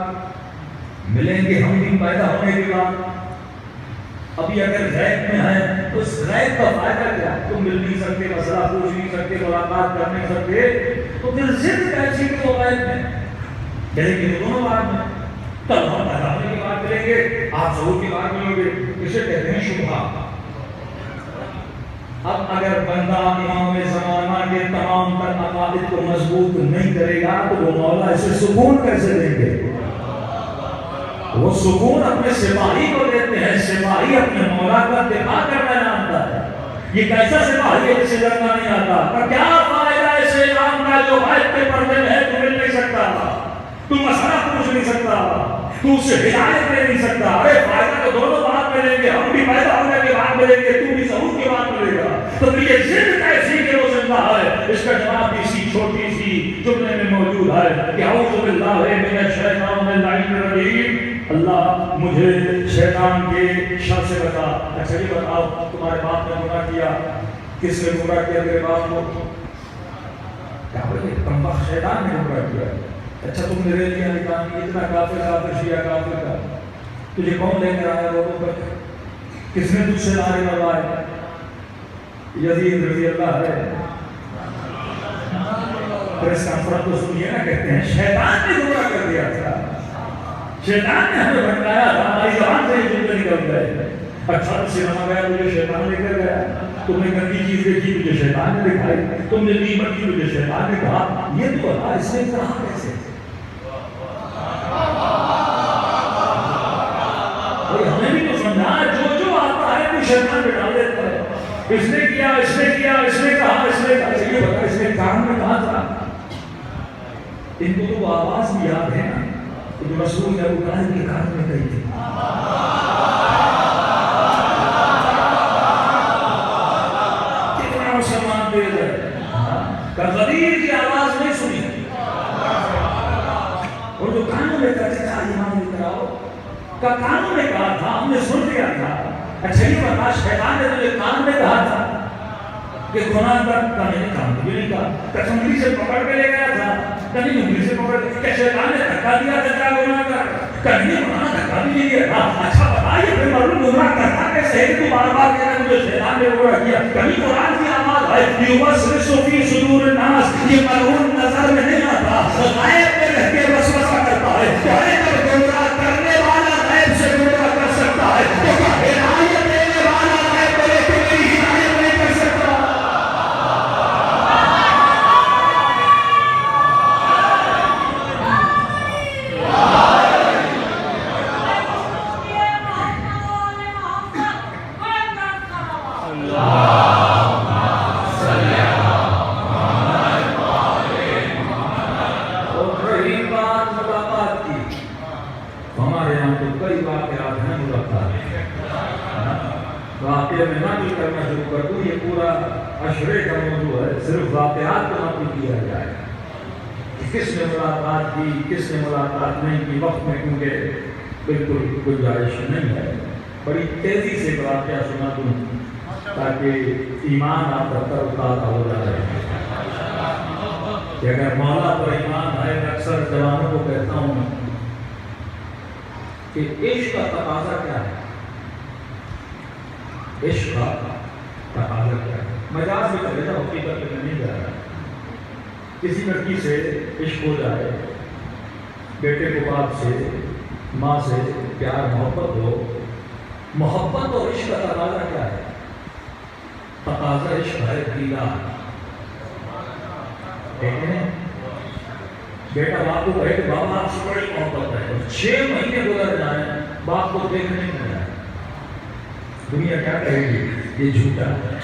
ملیں گے ہم بھی پیدا ہونے کے بعد. ابھی اگر غیب میں ہے تو اس غیب کا فائدہ کیا؟ تم مل نہیں سکتے مسئلہ پوچھ نہیں سکتے ملاقات کر نہیں سکتے تو پھر ضد کیسی کہ وہ غیب میں چلیں گے دونوں بات میں. تب ہم پیدا ہونے کی بات کریں گے آپ ظہور کی بات کریں گے. اسے کہتے ہیں شبہہ. اب اگر بندہ امام زمانہ کے تمام تر عقائد کو مضبوط نہیں کرے گا تو وہ مولا اسے سکون کیسے دیں گے؟ وہ سکون اپنے سپاہی کو دیتے ہیں. سپاہی اپنے مولا کا دفاع کرنا جانتا ہے. یہ کیسا سپاہی ہے جسے لڑنا نہیں آتا؟ پر کیا فائدہ اس امام کا جو غیب کے پردے میں ہے تو مل نہیں سکتا تو مسئلہ پوچھ نہیں سکتا تو اسے ہدایت دے نہیں سکتا. ارے فائدہ تو دونوں بات ملیں گے. ہم بھی پیدا ہونے کے بعد ملیں گے تو بھی ظہور کے بعد ملے گا. تو یہ ضد کیسی کہ وہ زندہ ہے؟ اس کا جواب اسی چھوٹی سی جملے میں موجود ہے کہ اعوذ باللہ من الشیطان الرجیم. اللہ مجھے شیطان کے شر سے بتا. اچھا یہ بتاؤ تمہارے باپ نے گناہ کیا. کس نے گناہ کیا تیرے باپ کو؟ کیا بولے کمبخت شیطان نے گناہ کیا. اچھا تم نے ریل کیا نکال اتنا کافر شیعہ کافر کا تجھے کون لے کر آیا روڈوں پر؟ کس نے تجھ سے نعرے لگوائے؟ یزید رضی اللہ ہے. پریس کانفرنس تو سنیے نا کہتے ہیں شیطان نے گناہ کر دیا تھا. شیطان نے ہمیں بھٹکایا تھا. ہماری زبان سے یہ جملے نکل گئے. اچھا سنما گیا تجھے شیطان لے کر گیا. تم نے گندی چیز دیکھی تجھے شیطان نے دکھائی. تم نے غیبت کی تجھے شیطان نے کہا. یہ تو اللہ اس نے کہا کیسے؟ ہمیں بھی تو سمجھا جو آتا ہے تو شیطان پہ ڈال دیتا ہے. اس نے کیا اس نے کیا اس نے کہا اس نے کہا. یہ بتا اس نے کان میں کہا تھا. ان کو تو وہ آواز بھی یاد ہے نا جو رسول نے ابو طالب کے کان میں کہی تھی. کتنا مسلمان تیز ہے کہ غدیر کی آواز نہیں سنی اور جو کانوں میں کہتے تھا ایمان لے کر آؤ کا کانوں میں کہا تھا ہم نے سن لیا تھا. اچھا یہ بتا شیطان نے تجھے کان میں کہا تھا کہ گناہ کا نہیں کام مجھے نہیں کہا. کشمیری سے پکڑ کے لے گیا تھا کہیں انگلی سے پکڑ کے. کیا شیطان نے دھکا دیا تھا کیا گناہ کر؟ کہیں گناہ دھکا بھی نہیں دیا. اچھا بتائیے پھر معلوم گناہ کرتا کیسے ہے کہ تو بار بار کہہ رہا مجھے شیطان نے گناہ کیا. کہیں قرآن کی آواز ہے یوسوس فی صدور الناس. یہ ملعون نظر میں نہیں آتا غیب میں رہ کے وسوسہ کرتا ہے. چاہے جب گناہ کرنے والا غیب سے گناہ کر سکتا ہے تو ہدایت دینے والا غیب کو لے کے میری ہدایت نہیں کر سکتا. تو کئی واقعات ہیں ملاقات واقعے میں نقل کرنا شروع کر دوں، یہ پورا عشرے کا موضوع ہے، صرف واقعات کو نقل کیا جائے کہ کس نے ملاقات کی، کس نے ملاقات نہیں کی، وقت میں کیونکہ بالکل گنجائش نہیں ہے۔ بڑی تیزی سے واقعہ سنا دوں تاکہ ایمان آپ کا تر و تازہ ہو جائے کہ اگر مولا پر ایمان ہے۔ میں اکثر جوانوں کو کہتا ہوں کہ عشق کا تقاضا کیا ہے، عشق کا تقاضا کیا ہے۔ مجاز میں چلے جاؤ، حقیقت میں نہیں جا رہا۔ کسی لڑکی سے عشق ہو جائے، بیٹے کو باپ سے، ماں سے پیار محبت ہو، محبت اور عشق کا تقاضا کیا ہے؟ تقاضا عشق ہے دیدار۔ بیٹا باپ کو کہے کہ بابا آپ سے بڑی محبت ہے، 6 مہینے گزر جائیں باپ کو دیکھنے نہیں جائے، دنیا کیا کہے گی یہ جھوٹا ہے،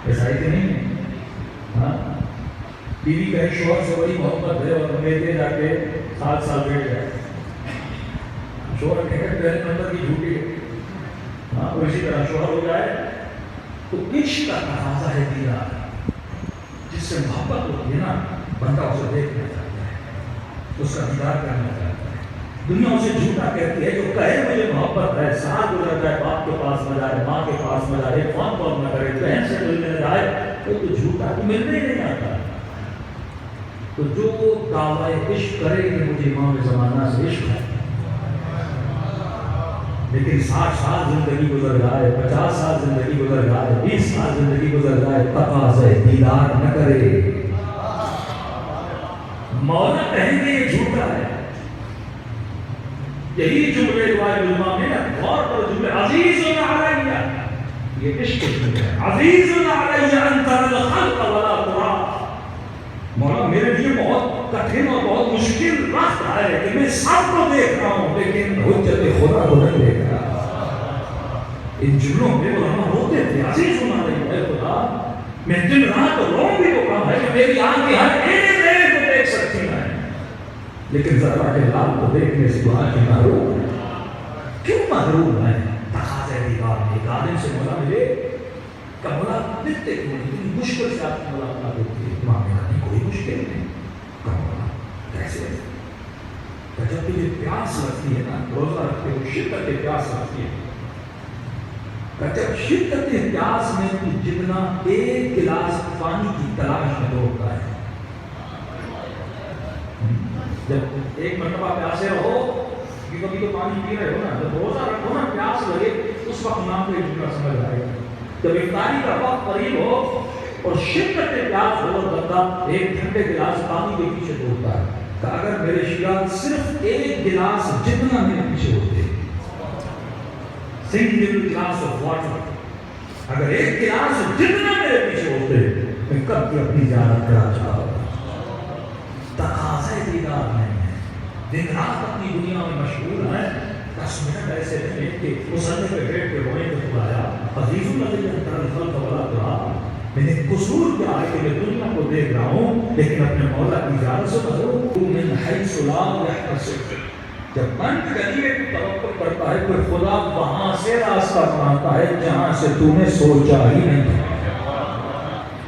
ایسا ہی کہ نہیں ہے؟ ہاں، بیوی کہے شوہر سے بڑی محبت ہے اور لیتے جا کے 7 سال بیٹھ جائے، شوہر کہے پہلے نمبر کی جھوٹی ہے۔ ہاں، اور اسی طرح شوہر ہو جائے تو عشق کا تقاضا ہے دیدار، جس سے محبت ہوتی ہے نا، بندہ اسے دیکھنا چاہتا ہے، اس کا دیدار کرنا چاہتا ہے۔ دنیا اسے جھوٹا کہتی ہے، جو کہے مجھے محبت ہے، سال گزر جائے باپ کے پاس نہ جائے، ماں کے پاس نہ جائے، فون کال نہ کرے، بہن سے ملنے نہ جائے، وہ تو جھوٹا، تو ملنے ہی نہیں آتا۔ تو جو دعویٰ عشق کرے کہ مجھے امام زمانہ سے عشق ہے، لیکن 60 سال زندگی گزر جائے، 50 سال زندگی گزر جائے، 20 سال زندگی گزر جائے، تقاضا دیدار نہ کرے، مولا کہیں گے یہ جھوٹا ہے۔ یہی جملے روایت علماء میں غور پر جملے عزیز علیہ، یہ عشق جملے ہے، عزیز علیہ ان ترى الخلق ولا ترى، مولا میرے لیے بہت کٹھن اور بہت مشکل وقت ہے کہ میں سب کو دیکھ رہا ہوں لیکن حجت خدا کو نہیں دیکھ رہا۔ ان جملوں میں علماء روتے تھے، عزیز علیہ اے خدا میں دن رات رو بھی تو کم ہے کہ میری آنکھیں ہر ایک کو دیکھ سکتی ہیں، لیکن ذرا کے لال کو دیکھنے سے دعا کی محروم ہے۔ کیوں محروم ہے؟ تقاضا دیدار ایک عالم سے مولا ملے کہ مولا ملتے کیوں نہیں، اتنی مشکل سے آپ کی ملاقات ہوتی ہے، امام نے کہا کوئی مشکل نہیں، کہا مولا کیسے؟ کہ جب تجھے پیاس لگتی ہے نا، روزہ رکھتے ہو، شدت پیاس لگتی ہے، کہ جب شدت پیاس میں تو جتنا ایک گلاس پانی کی تلاش میں دوڑتا ہے، جب ایک مرتبہ پیاسے رہو، کبھی تو پانی پی رہے ہو نا، جب روزہ رکھو نا پیاس لگے اس وقت نام کو ایک جملہ سمجھ آئے گا۔ جب افطاری کا وقت قریب ہو اور شدت پیاس ہو، بندہ ایک ٹھنڈے گلاس پانی کے پیچھے دوڑتا ہے کہ اگر میرے شیعہ صرف ایک گلاس جتنا میرے پیچھے ہوتے، سنگل گلاس آف واٹر، اگر ایک گلاس جتنا میرے پیچھے ہوتے میں کب کی اپنی زیارت کرا چاہتا۔ تقاضا دیدار نہیں ہے، دن رات اپنی دنیا میں مشغول ہیں، 10 منٹ ایسے رہے کہ مصلی پہ بیٹھ کے روئے تو خدایا عزیز الذی انتر الخلق ولا ترى، میں نے قصور کیا ہے کہ میں دنیا کو دیکھ رہا ہوں لیکن اپنے مولا کی زیارت سے محروم۔ من حیث لا یحتسب، جب بند گلی میں توقع کرتا ہے پھر خدا وہاں سے راستہ بناتا ہے جہاں سے تو نے سوچا ہی نہیں تھا،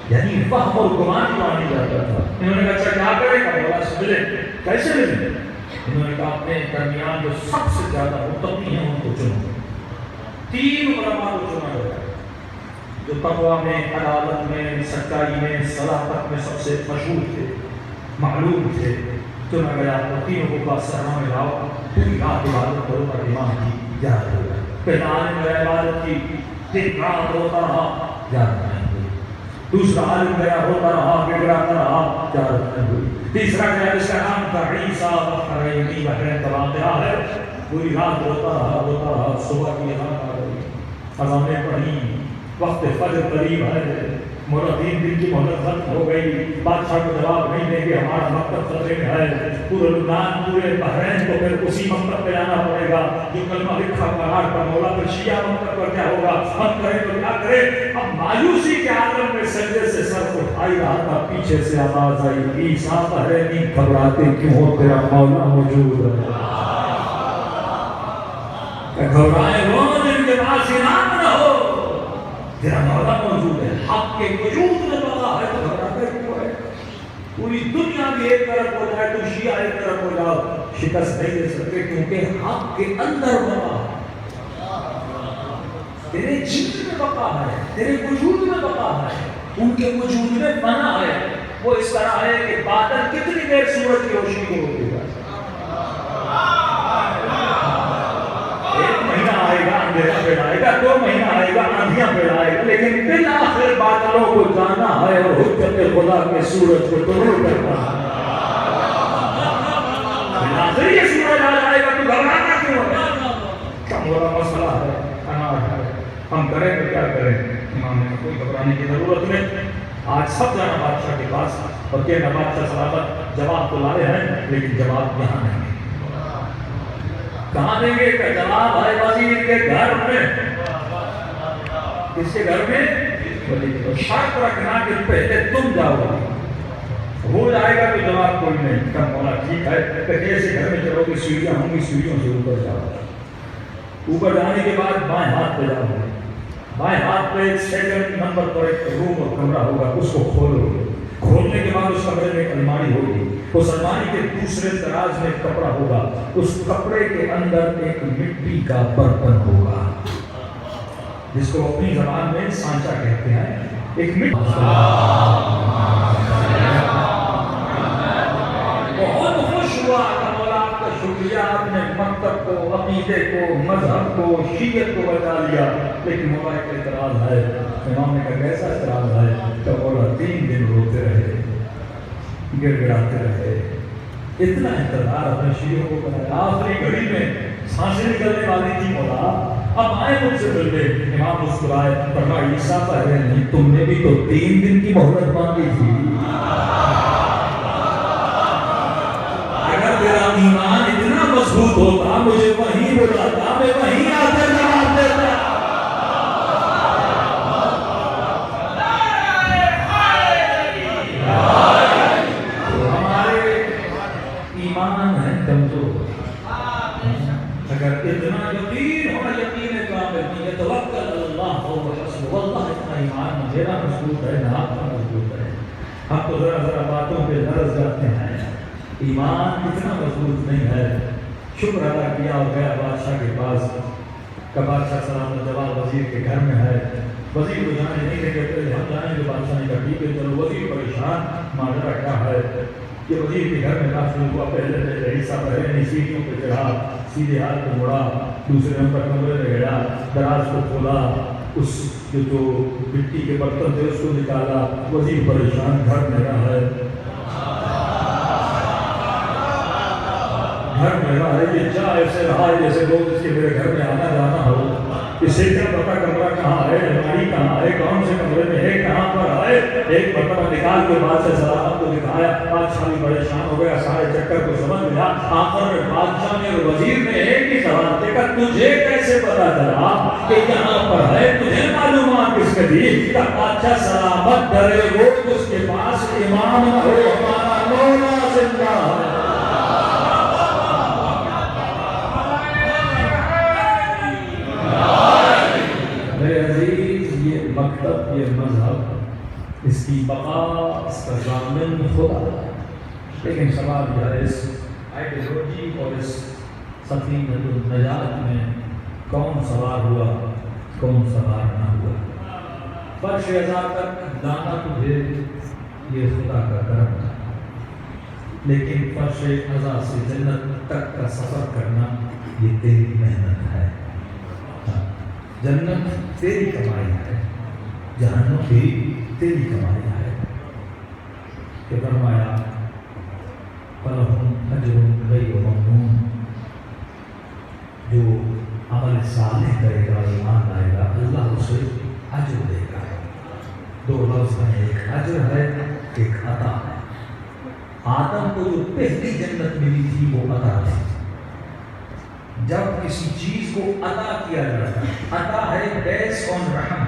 یعنی فہم اور گمان مانی جاتا تھا۔ انہوں نے کہا اچھا کیا کرے گا مولا سے ملے، کیسے ملے؟ انہوں نے کہا اپنے درمیان جو سب سے زیادہ متقی ہیں ان کو چنو۔ 3 علماء کو چنا گیا جو تقویٰ میں، عدالت میں، سچائی میں، صداقت میں سب سے مشہور تھے، معلوم تھے، چنا گیا۔ اور تینوں کو کہا صحرا میں لاؤ، پوری رات عبادت کرو اور امام کی یاد ہوگا۔ پہلا عالم نے عبادت کی، دن رات روتا رہا، یاد نہیں ہوئی۔ دوسرا عالم گیا روتا رہا، گڑگڑاتا رہا، یاد نہیں ہوئی۔ تیسرا گیا جس کا نام تھا عیسیٰ بحرینی، بحرین تبادلہ ہے، پوری رات روتا رہا، صبح کی اذان آ گئی، اذانیں پڑھی، وقت فجر قریب ہے، مولا 3 دن کی مہلت ختم ہو گئی، بادشاہ کو جواب نہیں دیں گے، ہمارا مکتب خطرے میں ہے، پورے لبنان پورے بحرین کو پھر اسی مکتب پہ جانا پڑے گا جو کلمہ لکھا پہاڑ پر، مولا پھر شیعہ مکتب پر کیا ہوگا، ہم کریں تو کیا کریں؟ اب مایوسی کے عالم میں سجدے سے سر اٹھائی رہا تھا، پیچھے سے آواز آئی عیسیٰ بحرینی گھبراتے کیوں ہو، تیرا مولا موجود ہے۔ کہ گھبرائے وہ جن کے پاس ایمان نہ ہو، تیرا مولا موجود ہے، حق کے وجود میں بقا ہے، تو گھبراتا کیوں ہے؟ پوری دنیا بھی ایک طرف ہو جائے تو شیعہ ایک طرف ہو جاؤ، شکست نہیں دے سکتے، کیونکہ حق کے اندر بقا ہے، تیرے جسم میں بقا ہے، تیرے وجود میں بقا ہے، ان کے وجود میں فنا ہے۔ وہ اس طرح ہے کہ بادل کتنی دیر سورج کی روشنی کو روکے گا؟ ایک مہینہ آئے گا اندھیرا پھیلائے گا، 2 مہینہ آئے گا آندھیاں پھیلائے گا، لیکن بالآخر بادلوں کو جانا ہے اور حجت خدا کے سورج کو طلوع کرنا ہے۔ بالآخر یہ سورج آ جائے گا، تو گھبرانا کیوں ہے؟ کم بڑا مسئلہ ہے، اناج ہے، ہم کریں تو کیا کریں؟ امام نے کوئی گھبرانے کی ضرورت نہیں۔ آج سب جانا بادشاہ کے پاس اور کہنا بادشاہ صلابت جواب تو لائے ہیں لیکن جواب یہاں نہیں ہے۔ کہاں دیں گے کہ جواب ہے وزیر کے گھر میں۔ کس کے گھر میں؟ شرط رکھنا کہ پہلے تم جاؤ، ہو جائے گا تو جواب کوئی نہیں۔ کم مولا ٹھیک ہے کہ جیسے گھر میں چلو گے سیڑھیاں ہوں گی، سیڑھیوں سے اوپر جاؤ، اوپر جانے کے بعد بائیں ہاتھ پہ جاؤ، بائیں ہاتھ پہ 2 نمبر پر ایک روم اور کمرہ ہوگا، اس کو کھولو گے، کھولنے کے بعد اس کمرے میں ایک الماری ہوگی، اس الماری کے دوسرے دراز میں ایک کپڑا ہوگا، اس کپڑے کے اندر ایک مٹی کا برتن ہوگا جس کو اپنی زبان میں سانچا کہتے ہیں، ایک مٹی۔ بہت خوش ہوا مولا آپ کا شکریہ، آپ نے مکتب کو، عقیدے کو، مذہب کو، شیعت کو بچا لیا، لیکن مولا ایک اعتراض ہے۔ امام نے کہا کیسا اعتراض ہے؟ تو مولا 3 دن روتے رہے، گر گڑاتے رہے، اتنا انتظار اپنے شیعوں کو کرایا، آخری گھڑی میں سانسیں نکلنے والی تھی مولا، اب آئے مجھ سے ملنے۔ امام مسکرائے، فرمایا عیسیٰ پہلے نہیں، تم نے بھی تو 3 دن کی مہلت مانگی تھی۔ اگر تیرا ایمان اتنا مضبوط ہوتا مجھے وہیں بلاتا، میں وہیں آتے جواب دیتا۔ ہمارے ایمان ہے کمزور، اگر اتنا یقین ہونا، یقین کامل نہیں ہے، توکل اللہ هو حسبہ، واللہ اتنا ایمان میرا مضبوط ہے نہ آپ کا مضبوط ہے۔ ہم تو ذرا ذرا باتوں پہ لرز جاتے ہیں، ایمان اتنا مضبوط نہیں ہے۔ شکر ادا کیا اور گیا بادشاہ کے پاس کہ بادشاہ سلام جواب وزیر کے گھر میں ہے، وزیر کو جانے نہیں دے کہتے ہم جائیں گے، بادشاہ نے کہا ٹھیک ہے چلو۔ وزیر پریشان، ماجرا کیا ہے؟ کہ وزیر کے گھر میں داخل ہوا، پہلے حصہ پہلے سیڑھیوں پہ چڑھا، سیدھے ہاتھ پہ مڑا، دوسرے نمبر کمرے میں گیا، دراز کو کھولا، اس جو مٹی کے برتن تھے اس کو نکالا۔ وزیر پریشان، گھر میرا ہے، گھر میرا ہے، یہ جا ایسے رہا ہے جیسے لوگ اس کے میرے گھر میں آنا جانا ہو، اسے کیا پتا کمرہ کہاں ہے، الماری کہاں ہے، کون سے کمرے میں ہے، کہاں پر ہے۔ ایک مرتبہ نکال کے بادشاہ سلامت کو دکھایا، بادشاہ بھی پریشان ہو گیا، سارے چکر کو سمجھ لیا۔ آخر میں بادشاہ نے اور وزیر نے ایک ہی سوال کیا، تجھے کیسے پتا چلا کہ یہاں پر ہے، تجھے معلومات کس نے دی؟ کہ بادشاہ سلامت ڈرے وہ جس کے پاس ایمان نہ ہو، ہمارا مولا زندہ ہے۔ میرے عزیز، یہ مکتب، یہ مذہب، اس کی بقا، اس کا ضامن خدا ہے، لیکن سوال یہ ہے اس آئیڈیالوجی اور اس سفینہ النجات میں کون سوار ہوا، کون سوار نہ ہوا۔ فرش ازا تک لانا تجھے یہ خدا کا کرم تھا، لیکن فرش ازا سے جنت تک کا سفر کرنا یہ تیری محنت ہے۔ جنت تیری کمائی ہے، جہنم بھی تیری کمائی ہے۔ کہ فرمایا فَلَهُمْ أَجْرٌ غَيْرُ مَمْنُونٍ، جو عمل صالح کرے گا، ایمان لائے گا، اللہ اسے اجر دے گا۔ 2 لفظ ہیں، ایک اجر ہے، ایک عطا ہے۔ آدم کو جو پہلی جنت ملی تھی وہ عطا تھی۔ جب کسی چیز کو عطا کیا جاتا ہے، عطا ہے بیس آن رحم،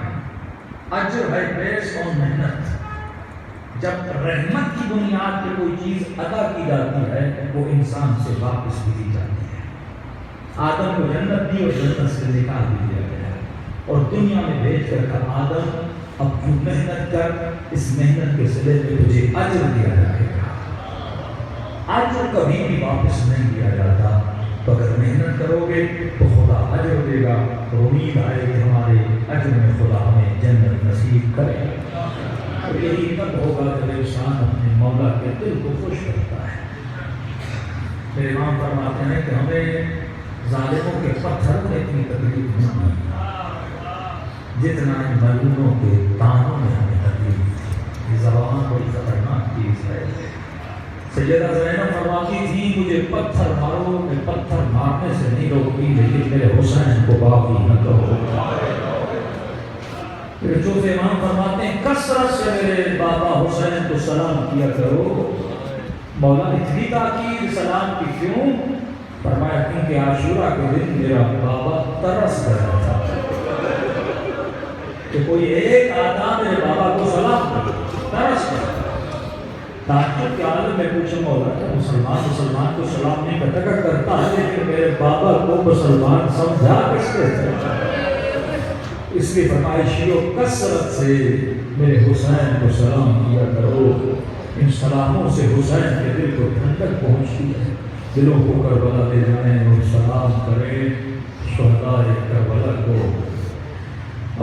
اجر ہے بیس آن محنت۔ جب رحمت کی بنیاد پہ کوئی چیز عطا کی جاتی ہے وہ انسان سے واپس بھی دی جاتی ہے۔ آدم کو جنت دی اور جنت سے نکال دیا گیا اور دنیا میں بھیج کر کہا آدم اب تو محنت کر، اس محنت کے صلے میں تجھے اجر دیا جائے گا۔ اجر کبھی بھی واپس نہیں دیا جاتا، تو اگر محنت کرو گے تو خدا اجر دے گا، اور امید آئے کہ ہمارے اجر میں خدا ہمیں جنت نصیب کرے گا۔ اور یہی تب ہوگا جب انسان اپنے مولا کے دل کو خوش کرتا ہے۔ میرے امام فرماتے ہیں کہ ہمیں ظالموں کے پتھروں میں اتنی تکلیف نہیں جتنا ان ملعونوں کے تانوں میں ہمیں تکلیف تھی۔ یہ زبان بڑی خطرناک چیز ہے۔ سیدہ زینب فرماتی تھی مجھے پتھر مارو، میں پتھر مارنے سے نہیں روکتی، لیکن میرے حسین کو باقی نہ کرو۔ پھر چوتھے امام فرماتے ہیں کثرت سے میرے بابا حسین کو سلام کیا کرو۔ مولا نے اتنی تاکید سلام کی کیوں؟ فرمایا کیونکہ عاشورہ کے دن میرا بابا ترس گیا تھا کہ کوئی ایک آتا میرے بابا کو سلام کرے، ترس گیا۔ تعجب کے عالم میں پوچھا مولا کہ مسلمان کو سلام نہیں کرتا ہے، لیکن میرے بابا کو مسلمان سمجھا کس کے تھے؟ اس کی فرمائشیوں کثرت سے میرے حسین کو سلام کیا کرو۔ ان سلاموں سے حسین کے دل کو ٹھنڈک پہنچتی ہے، دلوں کو کربلا لے جائیں اور سلام کریں شہداء کربلا کو۔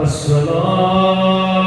السلام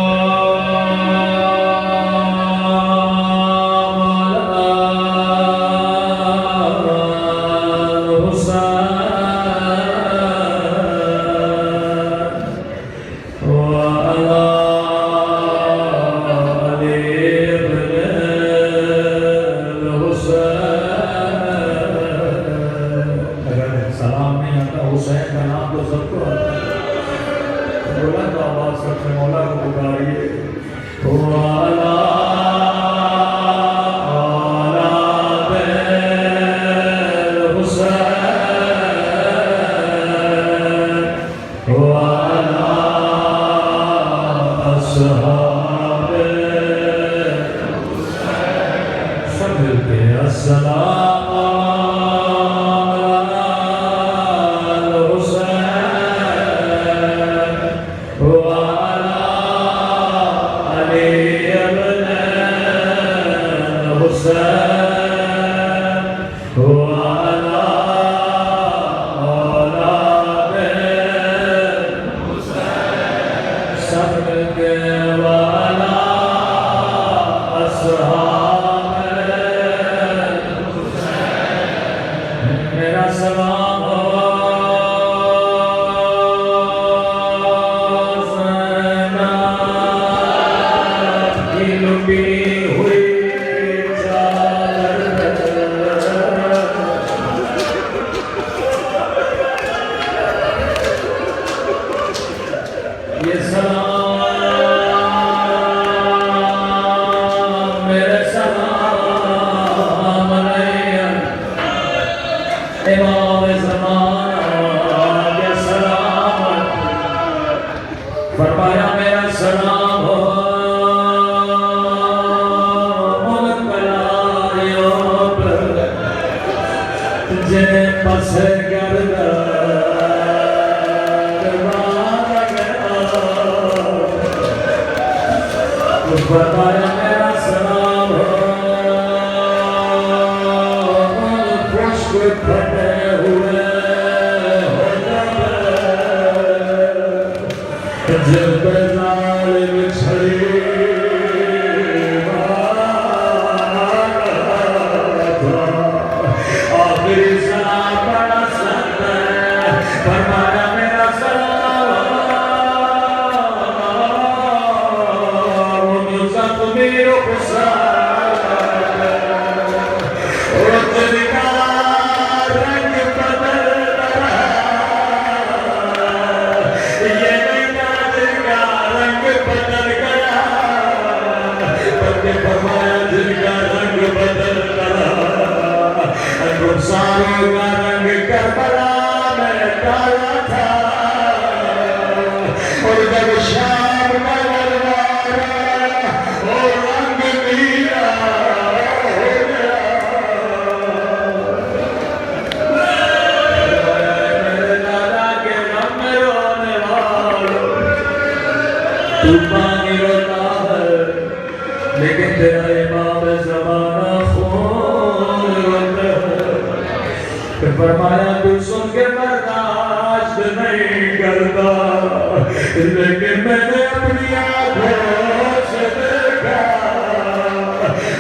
لیکن میں نے اپنی آنکھوں سے دیکھا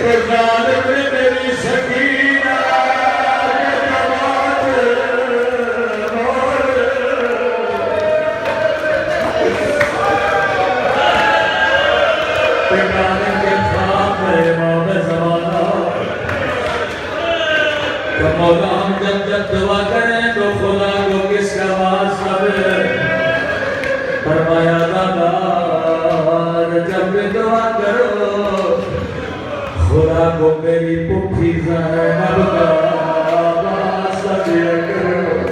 وہ ظالم نے میری سکینہ مولا ہم جب دعا کریں تو خدا کو کس کا واسطہ ہے فرمایا دادا جب بھی دعا کرو خدا کو میری پپھی زینب کا واسطہ دیا کرو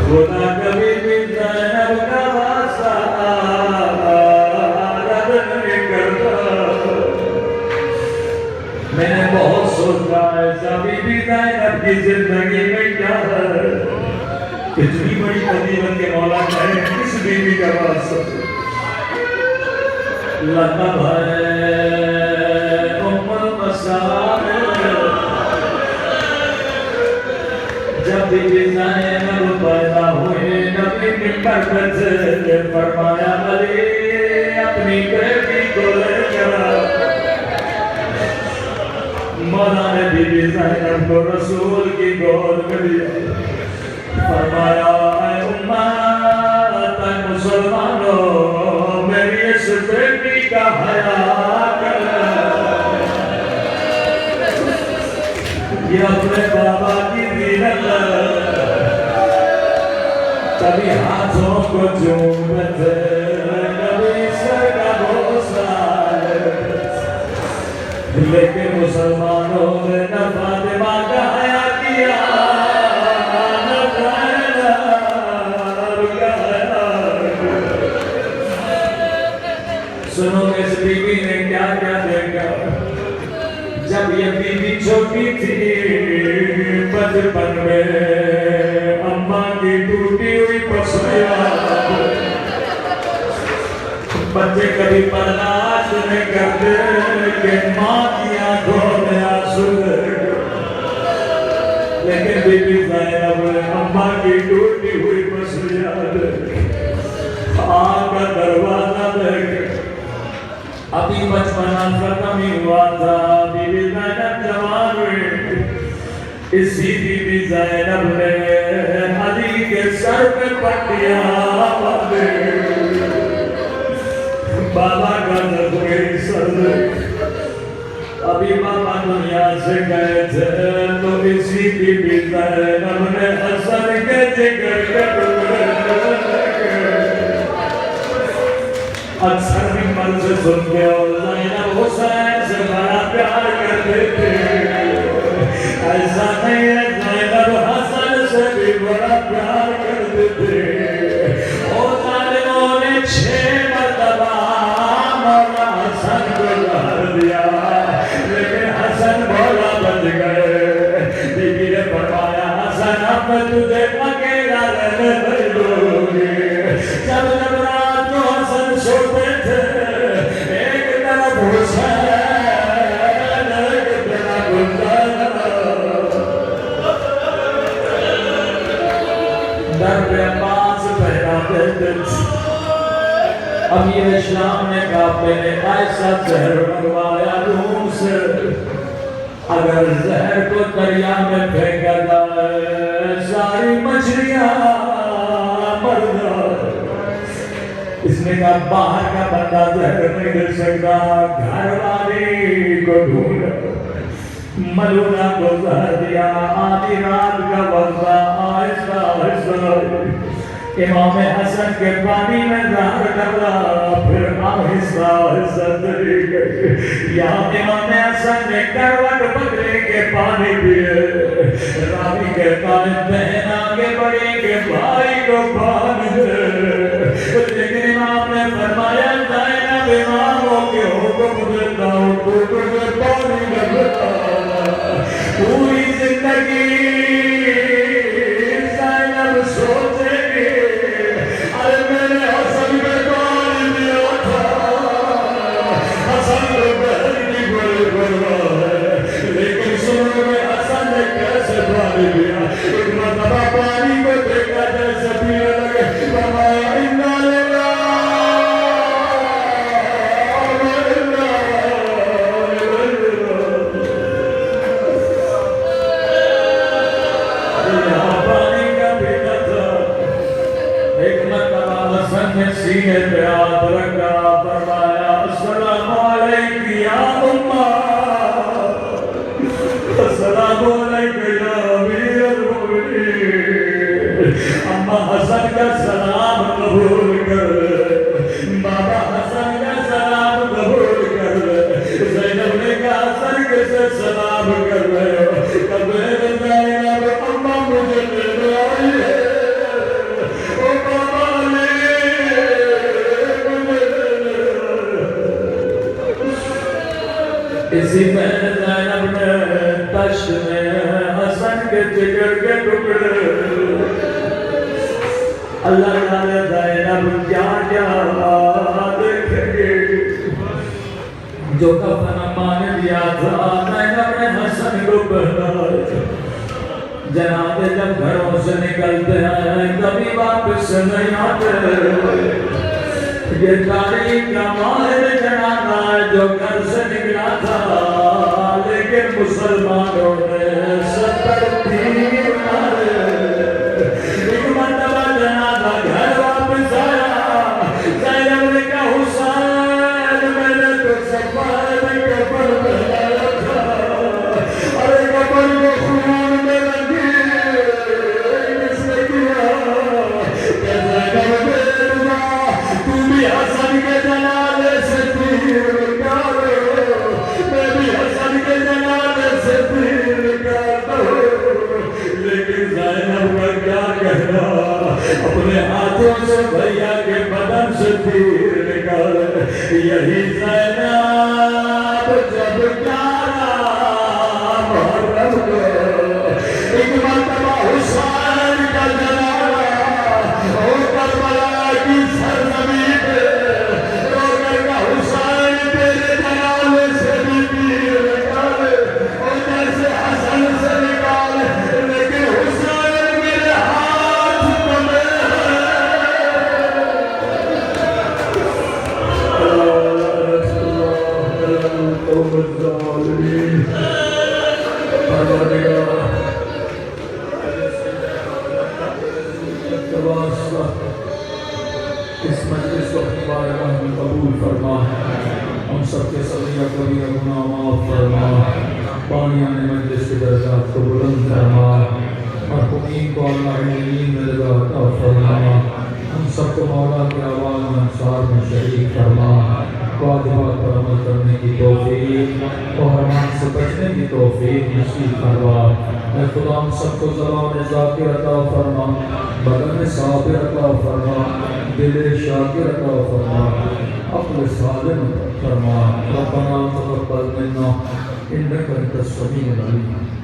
خدا کبھی بھی زینب کا واسطہ رد نہیں کرتا میں نے بہت سوچا ہے ابھی بھی زینب کی زندگی میں کیا ہے اتنی بڑی فضیلت کے مولا ہے کس بیوی کا واسطہ لقب ہے ام المصائب جب بھی زینب پیدا ہوئے نبی ممبر پر سے فرمایا علی اپنی بیٹی کو لے کر مولا نے بی بی زینب کو رسول کی گود میں لیا فرمایا اے امت مسلمانوں میری اس بیٹی کا حیا کر یہ اپنے بابا کی زینت کبھی ہاتھوں کو چومتے کبھی سر کا بوسہ لیکن مسلمانوں نے نہ فاطمہ کا حیا کیا نہ زینب کا حیا سنو اس بیوی نے کیا کیا دیکھا جب یہ بیوی چھوٹی تھی بچپن میں اماں کی ٹوٹی ہوئی پسلیاں بچے کبھی برداشت نہیں کرتے کہ ماں کی آنکھوں میں آنسو لیکن بی بی زینب اماں کی ٹوٹی ہوئی پسلیاں آنکھ کا دروازہ دیکھ ابھی بچپنا ختم ہی ہوا تھا بی بی زینب جوان ہوئی اسی بی بی زینب نے علی کے سر پہ پٹیاں باندھے بابا کا نظر سر ابھی بابا دنیا سے گئے تھے تو اسی بی بی زینب نے حسن کے جگر کے ٹکڑے اکثر ممبر سے سن کے اور زینب حسین سے بڑا پیار کرتے تھے ایسا نہیں ہے زینب حسن سے بھی بڑا پیار کرتے تھے اور ظالموں نے 6 مرتبہ مولا حسن کو زہر دیا لیکن حسن بولا بچ گئے بی بی نے فرمایا حسن اب میں تجھے اکیلا رہنے نہیں دوں گی جب رات کو حسن سوتے تھے ایک طرف حسین ایک طرف حسین در پہ عباس پہنا دیتے تھے امیر شام نے کہا میں نے ایسا زہر منگوایا روم سے اگر زہر کو دریا میں پھینکا جائے ساری مچھلیاں مر جائے اس نے کہا باہر کا بندہ زہر نہیں دے سکتا گھر والی کو ڈھونڈ ملونہ کو زہر دیا آدھی رات کا وقفہ آہستہ آہستہ امام حسن کے پانی میں زہر ڈالا پھر آہستہ آہستہ چلی گئی یہاں امام حسن نے کروٹ بدلے کے پانی پیے راوی کہتا ہے بہن آگے بڑھی کہ بھائی کو پانی دے لیکن امام نے فرمایا زینب اماموں کے حکم دیتا ہوں تو تجھے پانی لگتا پوری زندگی زینب سوچے گی ارے میں نے حسن میں پانی دیا تھا حسن تو بہن کی بڑی پرواہ ہے لیکن سنو میں حسن نے کیسے پانی دیا ایک مرتبہ پانی کو دیکھا جیسے پینے لگے سینے پہ ہاتھ رکھا فرمایا السلام علیکم یا امہ السلام علیکم یا امیر المؤمنین اماں حسن کا سلام قبول کر بابا حسن کا سلام قبول کر زینب نے کہا حسن کیسے سلام کر رہے ہو کبھی زینب اماں مجھے لینے آئی ہے او بابا اسی میں زینب نے تشت میں حسن کے جگر کے ٹکڑے اللہ تعالی زینب کیا کیا دیکھیں گے جو کفن اما نے دیا تھا زینب نے حسن کو پہنایا جناب جب گھروں سے نکلتے ہیں کبھی واپس نہیں آتے یہ تاریخ کا ماہر جنازہ ہے جو گھر سے نکلا تھا لیکن مسلمانوں نے 70 تیر مارے ایک مرتبہ جنازہ گھر واپس آیا زینب نے کہا حسین میں نے تو سفید کفن پہنایا تھا اور کفن کو خون میں لگی کس نے کیا کہ زینب تو بھی حسن کے جنازے سے تیر نکالو میں بھی حسن کے جنازے سے تیر نکالتا ہوں لیکن زینب کا کیا کہنا اپنے ہاتھوں سے بھیا کے بدن سے تیر نکالے یہی زینب جب پیارا محرم کو ایک مرتبہ حسین کا جنازہ اور کربلا کی سرزمین پہ رو کر کا حسین تیرے جنازے سے بھی تیر نکالے اور جیسے حسن سے نکالے لیکن حسین میرے ہاتھ تمہیں اس مجلس کو اپنی بارگاہ میں قبول فرما ہم سب کے صغیر کبیر گناہ معاف فرما بانیان مجلس کے درجات کو بلند فرما مرحومین کو اللہ علیم میں لگا عطا فرما ہم سب کو مولا کے آواز میں انصار میں شریک فرما واجبات پر عمل کرنے کی توفیق اور حرام سے بچنے کی توفیق نصیب فرما اے خدا ہم سب کو زبان ذاکر عطا فرما بدن صابر عطا فرما دل شاکر عطا فرما عقل سالم فرما ربنا تقبل منا انك انت السميع العليم